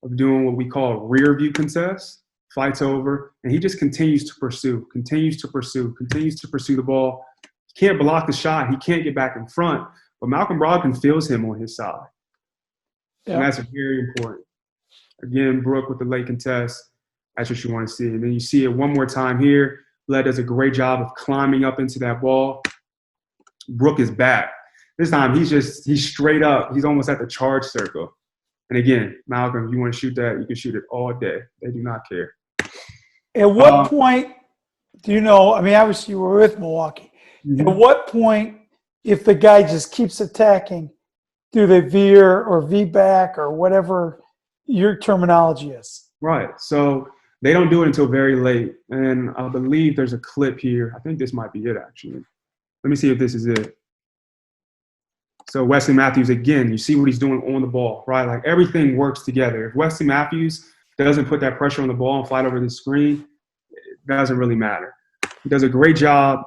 of doing what we call a rear view contest, fights over, and he just continues to pursue the ball. He can't block the shot. He can't get back in front, but Malcolm Brogdon feels him on his side. Yep. And that's very important. Again, Brook with the late contest. That's what you want to see. And then you see it one more time here. Beled does a great job of climbing up into that ball. Brook is back. This time he's straight up. He's almost at the charge circle. And again, Malcolm, if you want to shoot that, you can shoot it all day. They do not care. At what point do you know, I mean, obviously you were with Milwaukee. Mm-hmm. At what point, if the guy just keeps attacking, do they veer or V-back or whatever your terminology is? Right. So they don't do it until very late. And I believe there's a clip here. I think this might be it, actually. Let me see if this is it. So Wesley Matthews, again, you see what he's doing on the ball, right? Like everything works together. If Wesley Matthews doesn't put that pressure on the ball and fight over the screen, it doesn't really matter. He does a great job.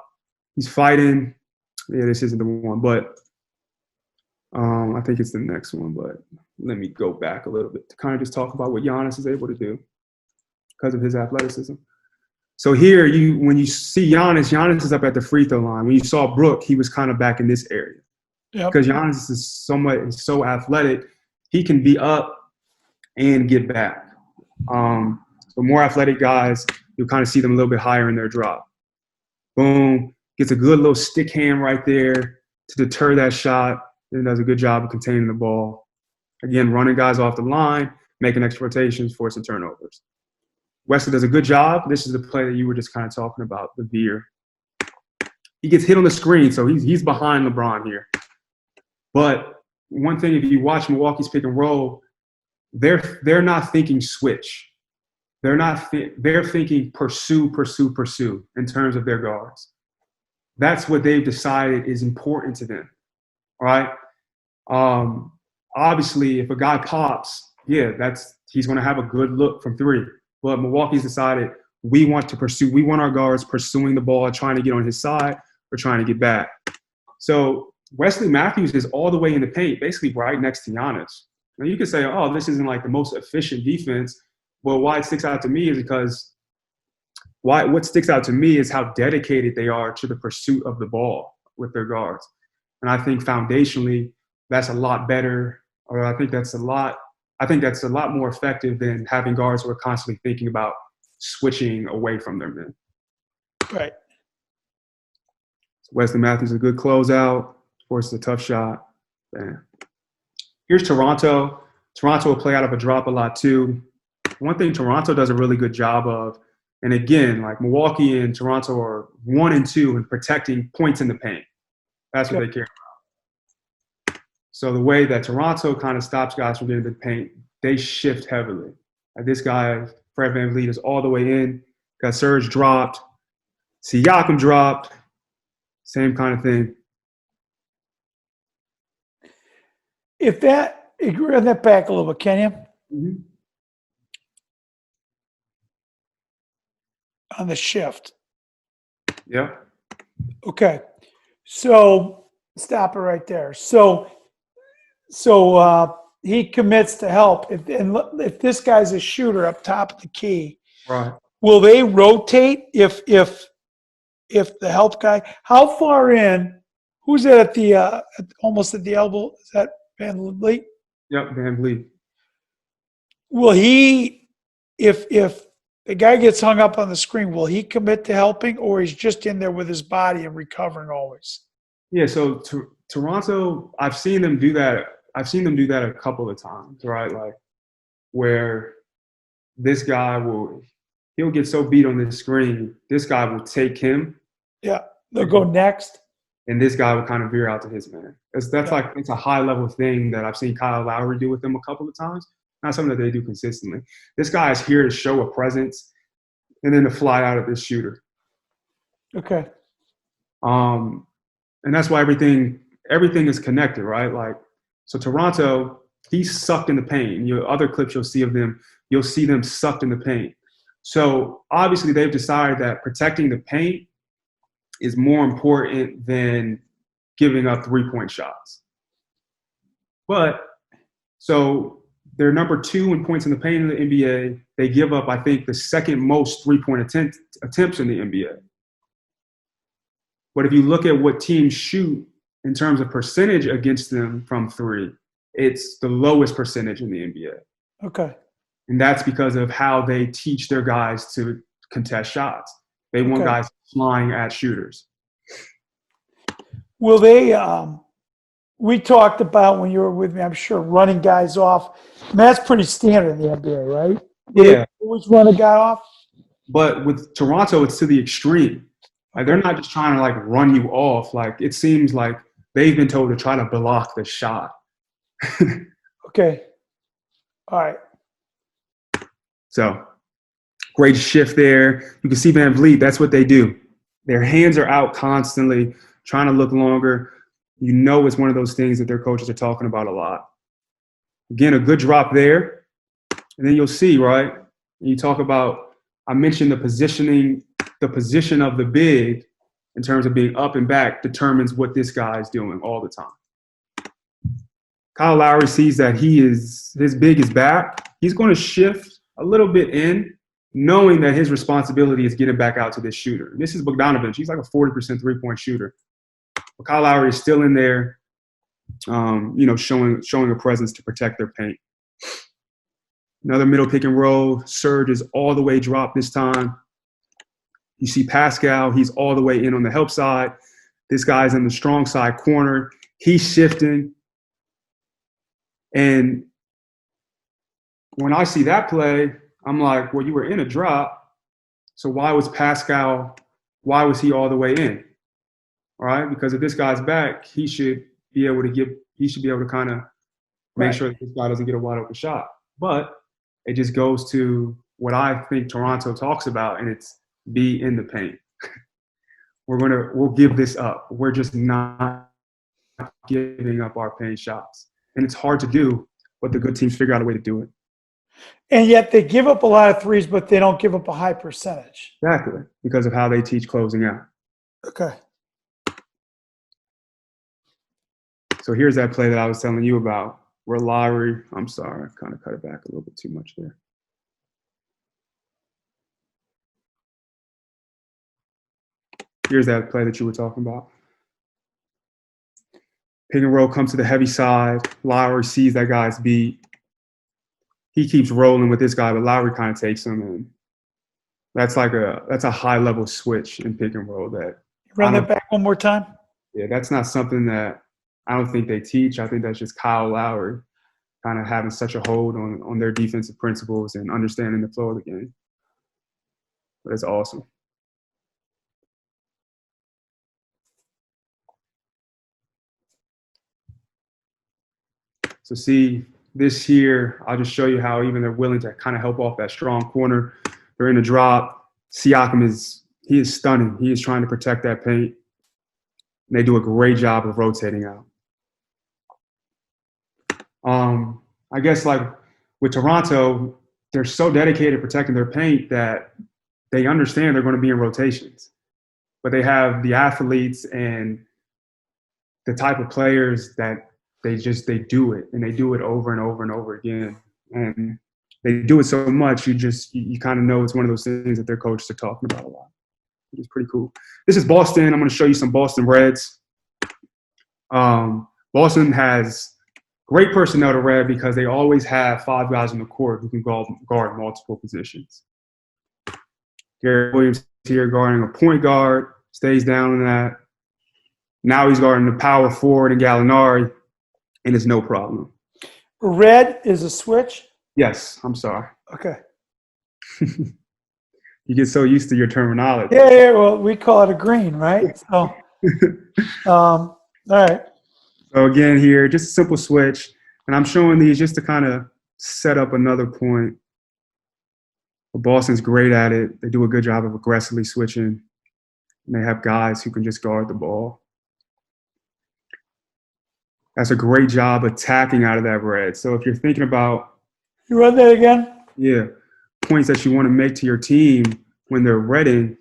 He's fighting. Yeah, this isn't the one, but I think it's the next one. But let me go back a little bit to kind of just talk about what Giannis is able to do because of his athleticism. So here, when you see Giannis is up at the free throw line. When you saw Brook, he was kind of back in this area. Yep. Because Giannis is so athletic, he can be up and get back. So more athletic guys, you'll kind of see them a little bit higher in their drop. Boom, gets a good little stick hand right there to deter that shot, and does a good job of containing the ball. Again, running guys off the line, making extra rotations, forcing turnovers. Wesley does a good job. This is the play that you were just kind of talking about, the veer. He gets hit on the screen, so he's behind LeBron here. But one thing, if you watch Milwaukee's pick and roll, they're not thinking switch. They're thinking pursue in terms of their guards. That's what they've decided is important to them. All right. Obviously, if a guy pops, he's going to have a good look from three. But Milwaukee's decided we want to pursue. We want our guards pursuing the ball, trying to get on his side or trying to get back. So Wesley Matthews is all the way in the paint, basically right next to Giannis. Now you could say, oh, this isn't like the most efficient defense. Well, why it sticks out to me is because what sticks out to me is how dedicated they are to the pursuit of the ball with their guards. And I think foundationally, that's a lot better, or I think that's a lot more effective than having guards who are constantly thinking about switching away from their men. Right. Wesley Matthews, a good closeout. Forces a tough shot. Bam. Here's Toronto. Toronto will play out of a drop a lot too. One thing Toronto does a really good job of, and again, like Milwaukee and Toronto are 1 and 2 in protecting points in the paint. That's what they care about. So the way that Toronto kind of stops guys from getting to the paint, they shift heavily. Like this guy, Fred VanVleet, is all the way in. Got Serge dropped. Siakam dropped. Same kind of thing. If that, run that back a little bit, can you? Mm-hmm. On the shift. Yeah. Okay. So stop it right there. So he commits to help. If this guy's a shooter up top of the key, right? Will they rotate if the help guy? How far in? Who's that at the almost at the elbow? Is that VanVleet? Yep, VanVleet. Will he, if the guy gets hung up on the screen, will he commit to helping, or he's just in there with his body and recovering always? Yeah, so Toronto, I've seen them do that. I've seen them do that a couple of times, right? Like where this guy he'll get so beat on the screen, this guy will take him. Yeah, they'll go next. And this guy will kind of veer out to his man. It's a high level thing that I've seen Kyle Lowry do with them a couple of times. Not something that they do consistently. This guy is here to show a presence. and then to fly out of this shooter. Okay. And that's why everything is connected, right? Like, so Toronto, he's sucked in the paint. Other clips you'll see of them, you'll see them sucked in the paint. So obviously they've decided that protecting the paint is more important than giving up 3-point shots. But so they're number 2 in points in the paint in the NBA. They give up, I think, the second most 3-point attempts in the NBA. But if you look at what teams shoot in terms of percentage against them from 3, it's the lowest percentage in the NBA. Okay. And that's because of how they teach their guys to contest shots. They want guys flying at shooters. Will they, we talked about when you were with me, I'm sure, running guys off. I mean, that's pretty standard in the NBA, right? Yeah. Always run a guy off? But with Toronto, it's to the extreme. Like, they're not just trying to, like, run you off. Like, it seems like they've been told to try to block the shot. Okay. All right. So, great shift there. You can see Van Vliet, that's what they do. Their hands are out constantly, trying to look longer. You know it's one of those things that their coaches are talking about a lot. Again, a good drop there. And then you'll see, right? You talk about, I mentioned the position of the big in terms of being up and back determines what this guy is doing all the time. Kyle Lowry sees that his big is back. He's going to shift a little bit in, knowing that his responsibility is getting back out to this shooter. This is Bogdanovich. He's like a 40% 3-point shooter. But Kyle Lowry is still in there, showing a presence to protect their paint. Another middle pick and roll. Serge is all the way dropped this time. You see Pascal, he's all the way in on the help side. This guy's in the strong side corner. He's shifting. And when I see that play, I'm like, well, you were in a drop. So why was he all the way in? All right, because if this guy's back, he should be able to kind of make sure that this guy doesn't get a wide open shot. But it just goes to what I think Toronto talks about, and it's be in the paint. We'll give this up. We're just not giving up our paint shots. And it's hard to do, but the good teams figure out a way to do it. And yet they give up a lot of threes, but they don't give up a high percentage. Exactly, because of how they teach closing out. Okay. So here's that play that I was telling you about where Lowry, I'm sorry, I kind of cut it back a little bit too much there. Here's that play that you were talking about. Pick and roll comes to the heavy side. Lowry sees that guy's beat. He keeps rolling with this guy, but Lowry kind of takes him, and that's a high level switch in pick and roll. That run that back one more time. Yeah, that's not something that I don't think they teach. I think that's just Kyle Lowry kind of having such a hold on their defensive principles and understanding the flow of the game. But it's awesome. So see, this here, I'll just show you how even they're willing to kind of help off that strong corner. They're in a drop. Siakam is stunning. He is trying to protect that paint. And they do a great job of rotating out. I guess like with Toronto, they're so dedicated to protecting their paint that they understand they're going to be in rotations. But they have the athletes and the type of players that they do it, and they do it over and over and over again. And they do it so much, you kind of know it's one of those things that their coaches are talking about a lot, which is pretty cool. This is Boston. I'm going to show you some Boston Reds. Boston has great personnel to red because they always have 5 guys on the court who can guard multiple positions. Gary Williams here guarding a point guard, stays down in that. Now he's guarding the power forward in Gallinari, and it's no problem. Red is a switch? Yes, I'm sorry. Okay. You get so used to your terminology. Yeah, well, we call it a green, right? So, all right. So again here, just a simple switch. And I'm showing these just to kind of set up another point. But Boston's great at it. They do a good job of aggressively switching. And they have guys who can just guard the ball. That's a great job attacking out of that red. So if you're thinking about You run that again? points that you want to make to your team when they're reading,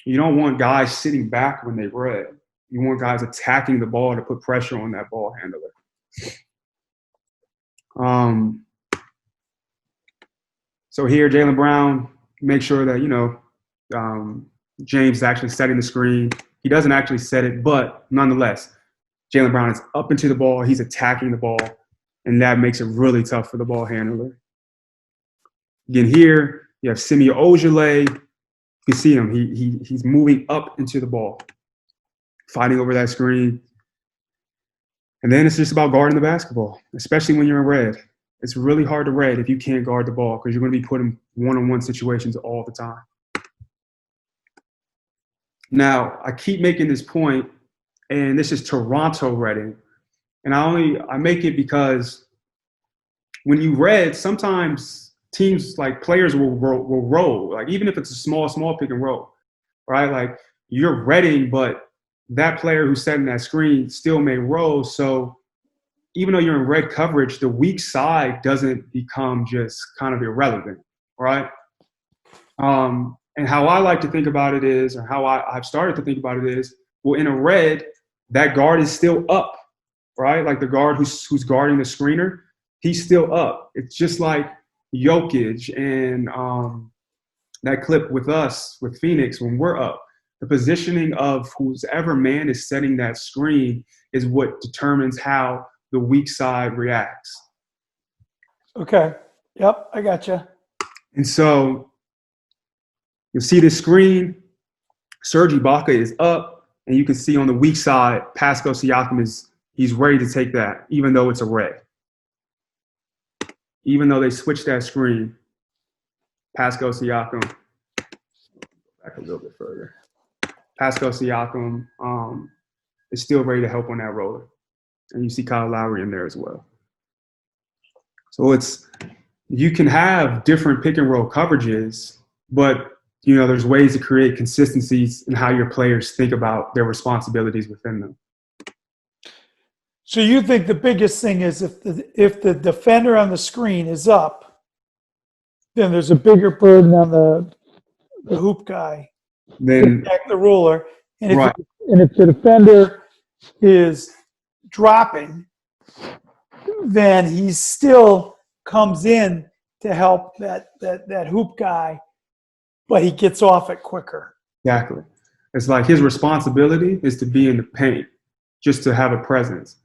you don't want guys sitting back when they red. You want guys attacking the ball to put pressure on that ball handler. So here, Jaylen Brown, make sure that, James is actually setting the screen. He doesn't actually set it, but nonetheless, Jaylen Brown is up into the ball. He's attacking the ball, and that makes it really tough for the ball handler. Again, here, you have Semi Ojeleye. You can see him. He's moving up into the ball, fighting over that screen. And then it's just about guarding the basketball, especially when you're in red. It's really hard to red if you can't guard the ball because you're going to be put in one-on-one situations all the time. Now, I keep making this point, and this is Toronto reading. And I make it because when you red, sometimes teams, like players will roll. Like even if it's a small pick and roll, right? Like you're reading, but that player who's setting that screen still may roll. So even though you're in red coverage, the weak side doesn't become just kind of irrelevant, right? And how I like to think about it is, or how I've started to think about it is, well, in a red, that guard is still up, right? Like the guard who's guarding the screener, he's still up. It's just like Jokic and that clip with us, with Phoenix, when we're up. The positioning of whoever man is setting that screen is what determines how the weak side reacts. Okay. Yep, I gotcha. And so you'll see the screen. Serge Ibaka is up, and you can see on the weak side, Pascal Siakam he's ready to take that, even though it's a red. Even though they switched that screen, Pascal Siakam, back a little bit further. Pascal Siakam is still ready to help on that roller. And you see Kyle Lowry in there as well. So you can have different pick and roll coverages, but there's ways to create consistencies in how your players think about their responsibilities within them. So you think the biggest thing is if the defender on the screen is up, then there's a bigger burden on the hoop guy Then to attack the ruler. And if, right. and if the defender is dropping, then he still comes in to help that hoop guy, but he gets off it quicker. Exactly. It's like his responsibility is to be in the paint, just to have a presence,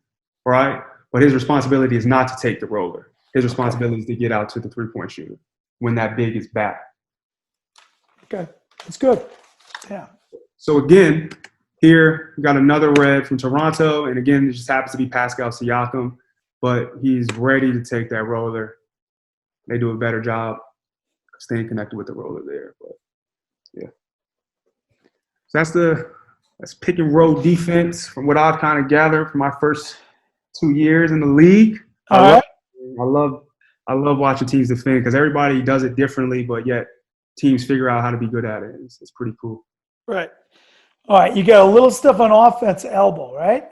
right? But his responsibility is not to take the roller. His responsibility is to get out to the three-point shooter when that big is back. Okay, that's good. Yeah. So again, here we got another red from Toronto, and again, it just happens to be Pascal Siakam, but he's ready to take that roller. They do a better job staying connected with the roller there, but yeah. So that's pick and roll defense from what I've kind of gathered from my first 2 years in the league. I love watching teams defend because everybody does it differently, but yet teams figure out how to be good at it. It's pretty cool. Right. All right, you got a little stuff on offense elbow, right?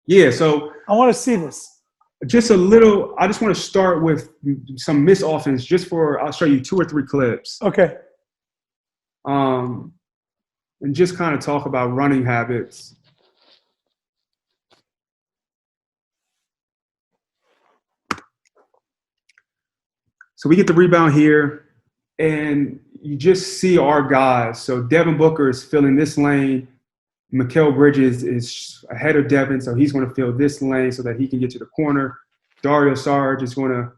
Yeah, so I want to see this. Just a little, I just want to start with some miss offense I'll show you 2 or 3 clips. Okay. And just kind of talk about running habits. So we get the rebound here, and you just see our guys. So Devin Booker is filling this lane. Mikal Bridges is ahead of Devin, so he's going to fill this lane so that he can get to the corner. Dario Saric is going to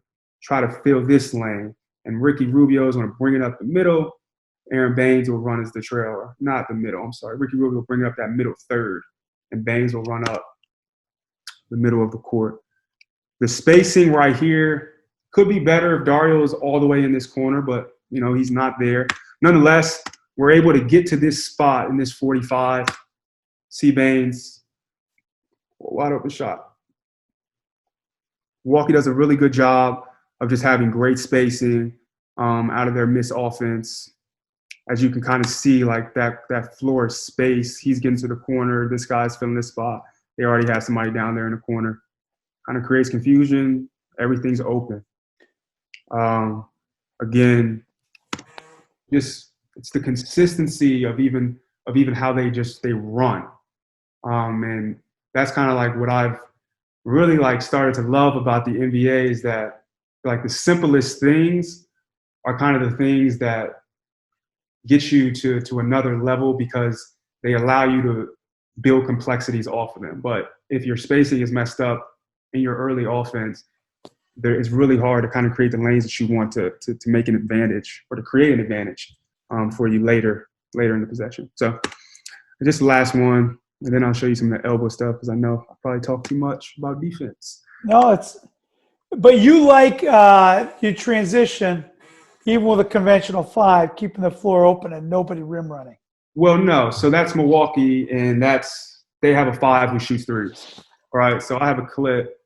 try to fill this lane. And Ricky Rubio is going to bring it up the middle. Aaron Baines will run as the trailer. Not the middle, I'm sorry. Ricky Rubio will bring it up that middle third, and Baines will run up the middle of the court. The spacing right here could be better if Dario is all the way in this corner, but, he's not there. Nonetheless, we're able to get to this spot in this 45. See Baines, wide open shot. Milwaukee does a really good job of just having great spacing, out of their miss offense. As you can kind of see, like that floor space, he's getting to the corner. This guy's filling this spot. They already have somebody down there in the corner. Kind of creates confusion. Everything's open. Again, just it's the consistency of even how they run. And that's kind of like what I've really like started to love about the NBA is that like the simplest things are kind of the things that get you to another level because they allow you to build complexities off of them. But if your spacing is messed up in your early offense, it's really hard to kind of create the lanes that you want to make an advantage or to create an advantage for you later in the possession. So just the last one, and then I'll show you some of the elbow stuff because I know I probably talk too much about defense. No, but you like your transition, even with a conventional 5, keeping the floor open and nobody rim running. Well, no. So that's Milwaukee, and they have a 5 who shoots threes. All right. So I have a clip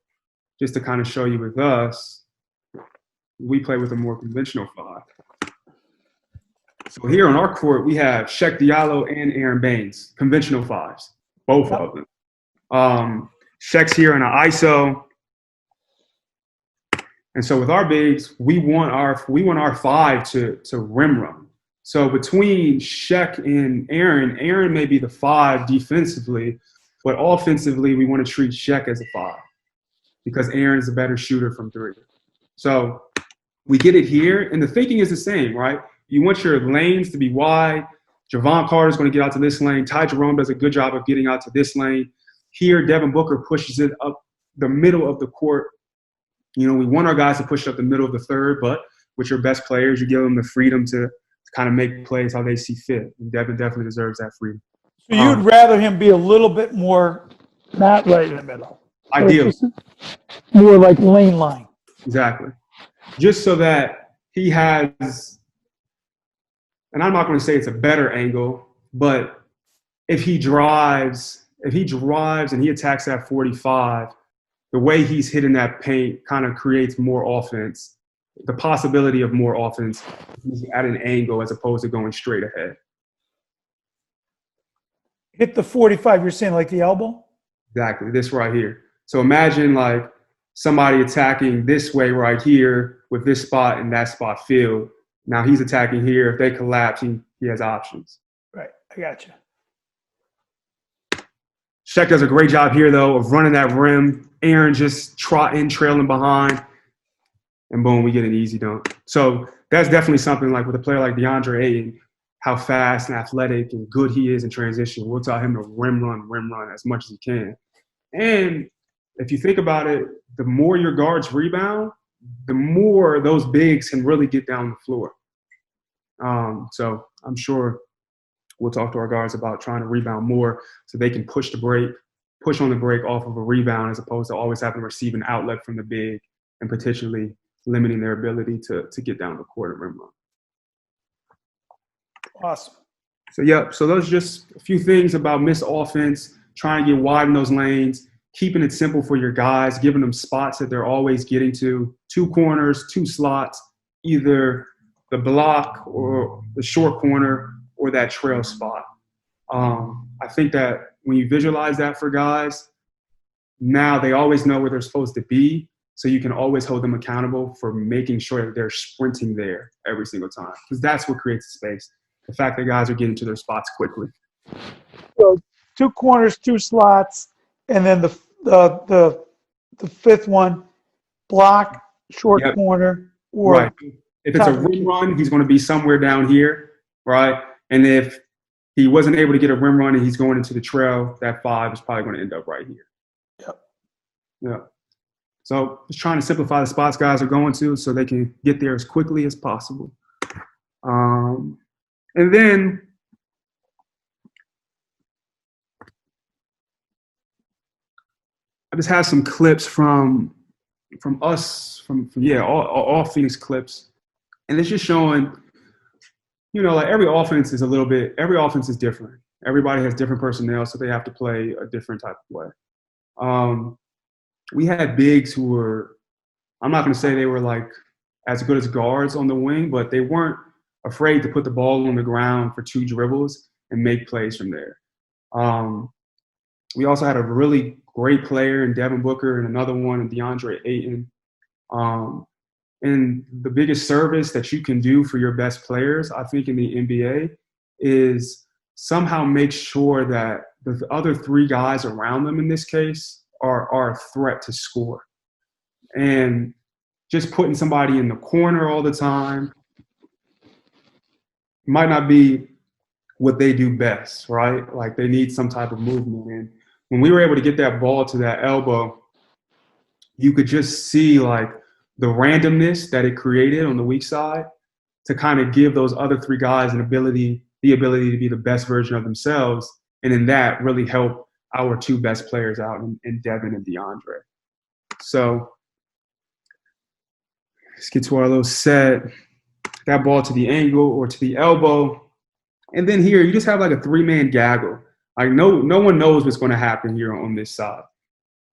just to kind of show you with us. We play with a more conventional 5. So here on our court, we have Sheck Diallo and Aaron Baines, conventional 5s, both of them. Sheck's here in an ISO. And so with our bigs, we want our 5 to rim run. So between Sheck and Aaron may be the 5 defensively, but offensively we want to treat Sheck as a 5 because Aaron's a better shooter from 3. So we get it here, and the thinking is the same, right? You want your lanes to be wide. Javon Carter's going to get out to this lane. Ty Jerome does a good job of getting out to this lane. Here, Devin Booker pushes it up the middle of the court. You know, we want our guys to push up the middle of the third, but with your best players, you give them the freedom to kind of make plays how they see fit. And Devin definitely deserves that freedom. So you'd rather him be a little bit more not right in the middle. Ideal. More like lane line. Exactly. Just so that he has, and I'm not going to say it's a better angle, but if he drives and he attacks that 45, the way he's hitting that paint kind of creates more offense, the possibility of more offense at an angle as opposed to going straight ahead. Hit the 45, you're saying like the elbow? Exactly, this right here. So imagine like somebody attacking this way right here with this spot and that spot filled. Now he's attacking here. If they collapse, he has options. Right, I got you. Sheck does a great job here, though, of running that rim. Aaron just trotting, trailing behind. And boom, we get an easy dunk. So that's definitely something like with a player like DeAndre Ayton, how fast and athletic and good he is in transition. We'll tell him to rim run as much as he can. And if you think about it, the more your guards rebound, the more those bigs can really get down the floor. So I'm sure we'll talk to our guards about trying to rebound more so they can push on the break off of a rebound as opposed to always having to receive an outlet from the big and potentially limiting their ability to get down the court and rim run. Awesome. So those are just a few things about missed offense, trying to get wide in those lanes, keeping it simple for your guys, giving them spots that they're always getting to, 2 corners, 2 slots, either the block or the short corner or that trail spot. I think that when you visualize that for guys, now they always know where they're supposed to be, so you can always hold them accountable for making sure that they're sprinting there every single time, because that's what creates the space. The fact that guys are getting to their spots quickly. So 2 corners, 2 slots, and then the 5th one, block, short corner, or right. If it's a rim run, he's going to be somewhere down here, right? And if he wasn't able to get a rim run and he's going into the trail, that 5 is probably going to end up right here. Yep. Yeah. So just trying to simplify the spots guys are going to so they can get there as quickly as possible. And then I just have some clips from us, all Phoenix clips. And it's just showing, like every offense is different. Everybody has different personnel, so they have to play a different type of way. We had bigs who were, I'm not going to say they were like as good as guards on the wing, but they weren't afraid to put the ball on the ground for 2 dribbles and make plays from there. We also had a really great player in Devin Booker and another one in DeAndre Ayton. And the biggest service that you can do for your best players, I think, in the NBA is somehow make sure that the other 3 guys around them in this case are a threat to score. And just putting somebody in the corner all the time might not be what they do best, right? Like they need some type of movement. And when we were able to get that ball to that elbow, you could just see like the randomness that it created on the weak side to kind of give those other 3 guys the ability to be the best version of themselves. And in that really help our 2 best players out in Devin and DeAndre. So let's get to our little set. That ball to the angle or to the elbow. And then here, you just have like a 3-man gaggle. Like no one knows what's going to happen here on this side.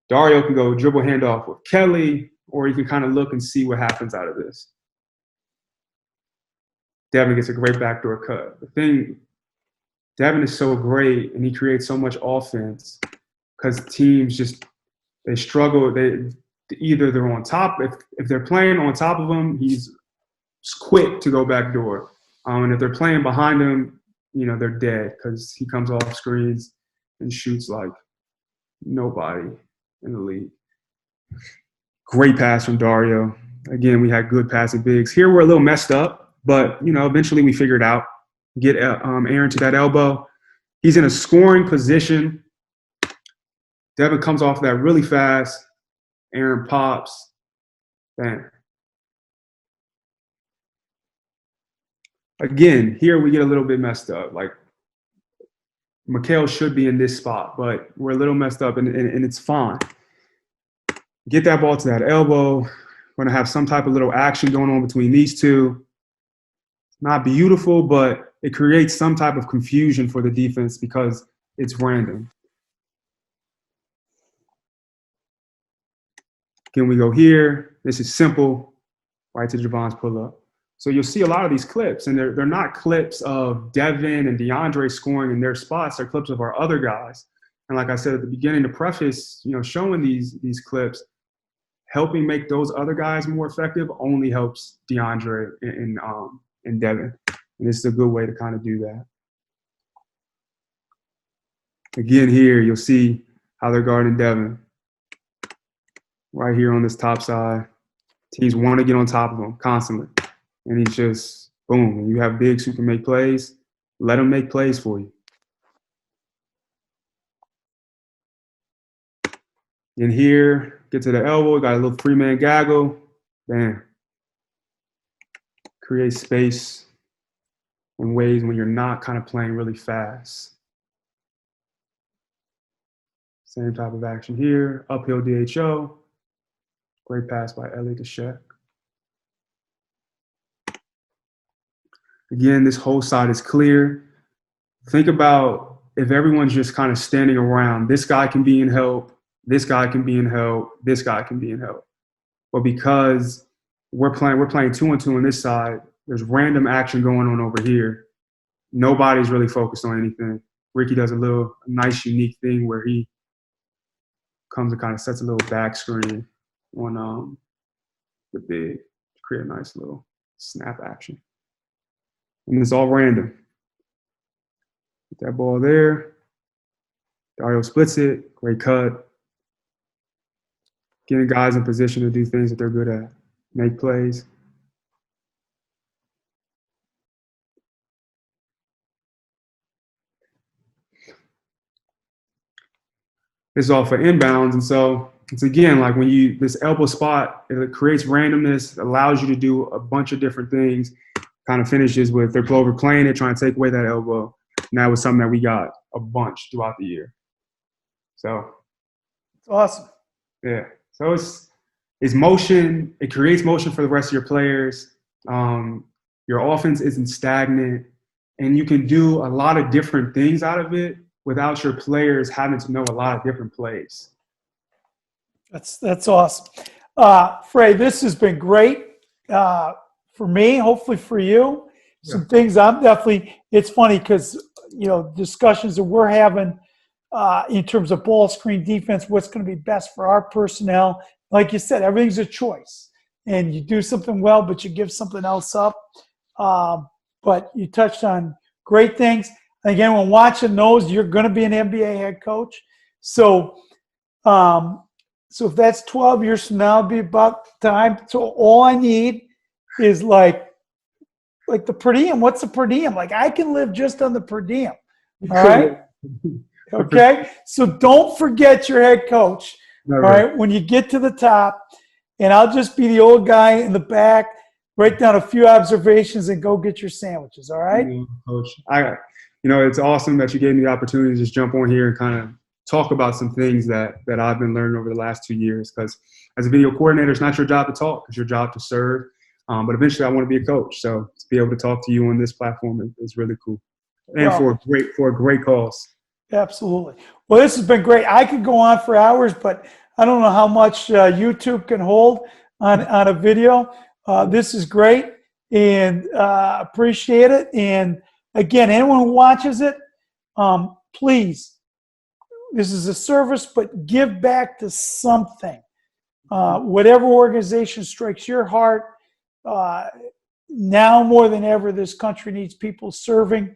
Dario can go dribble handoff with Kelly, or you can kind of look and see what happens out of this. Devin gets a great backdoor cut. The thing, Devin is so great, and he creates so much offense because teams they struggle. Either they're on top. If they're playing on top of him, he's quick to go backdoor. And if they're playing behind him, they're dead because he comes off screens and shoots like nobody in the league. Great pass from Dario. Again, we had good passing bigs. Here we're a little messed up, but, eventually we figured out. Get Aaron to that elbow. He's in a scoring position. Devin comes off of that really fast. Aaron pops. Bam. Again, here we get a little bit messed up. Like, Mikhail should be in this spot, but we're a little messed up, and it's fine. Get that ball to that elbow. We're going to have some type of little action going on between these 2. Not beautiful, but it creates some type of confusion for the defense because it's random. Again, we go here. This is simple. Right to Javon's pull-up. So you'll see a lot of these clips, and they're not clips of Devin and DeAndre scoring in their spots. They're clips of our other guys. And like I said at the beginning, the preface, showing these clips, helping make those other guys more effective only helps DeAndre and Devin. And this is a good way to kind of do that. Again, here you'll see how they're guarding Devin. Right here on this top side. Teams want to get on top of him constantly. And he's just, boom. When you have bigs who can make plays, let them make plays for you. In here, get to the elbow, got a little 3-man gaggle. Bam. Create space in ways when you're not kind of playing really fast. Same type of action here. Uphill DHO. Great pass by Elliot to Shaq. Again, this whole side is clear. Think about if everyone's just kind of standing around, this guy can be in help, this guy can be in help, this guy can be in help. But because we're playing 2-on-2 on this side, there's random action going on over here. Nobody's really focused on anything. Ricky does a nice, unique thing where he comes and kind of sets a little back screen on the big to create a nice little snap action. And it's all random. Get that ball there. Dario splits it. Great cut. Getting guys in position to do things that they're good at. Make plays. This is all for inbounds. And so it's, again, like when this elbow spot, it creates randomness, allows you to do a bunch of different things. Kind of finishes with they're overplaying it, trying to take away that elbow. And that was something that we got a bunch throughout the year. So it's awesome. Yeah. So it's motion. It creates motion for the rest of your players. Your offense isn't stagnant, and you can do a lot of different things out of it without your players having to know a lot of different plays. That's awesome. Frey, this has been great. for me, hopefully for you, some Yeah. things I'm definitely, it's funny because, discussions that we're having in terms of ball screen defense, what's going to be best for our personnel. Like you said, everything's a choice. And you do something well, but you give something else up. But you touched on great things. Again, when watching those, you're going to be an NBA head coach. So if that's 12 years from now, it'll be about time. So all I need is like the per diem. What's the per diem? Like I can live just on the per diem. All right. Okay. So don't forget your head coach. All right. When you get to the top, and I'll just be the old guy in the back, write down a few observations and go get your sandwiches. All right. Coach, it's awesome that you gave me the opportunity to just jump on here and kind of talk about some things that I've been learning over the last 2 years. Because as a video coordinator, it's not your job to talk; it's your job to serve. But eventually, I want to be a coach. So to be able to talk to you on this platform is really cool, and for a great cause. Absolutely. Well, this has been great. I could go on for hours, but I don't know how much YouTube can hold on a video. This is great, and appreciate it. And again, anyone who watches it, please. This is a service, but give back to something. Whatever organization strikes your heart, now more than ever, this country needs people serving.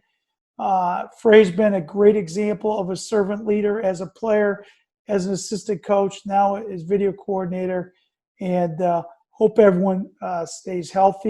Frey's been a great example of a servant leader as a player, as an assistant coach, now as video coordinator, and hope everyone stays healthy.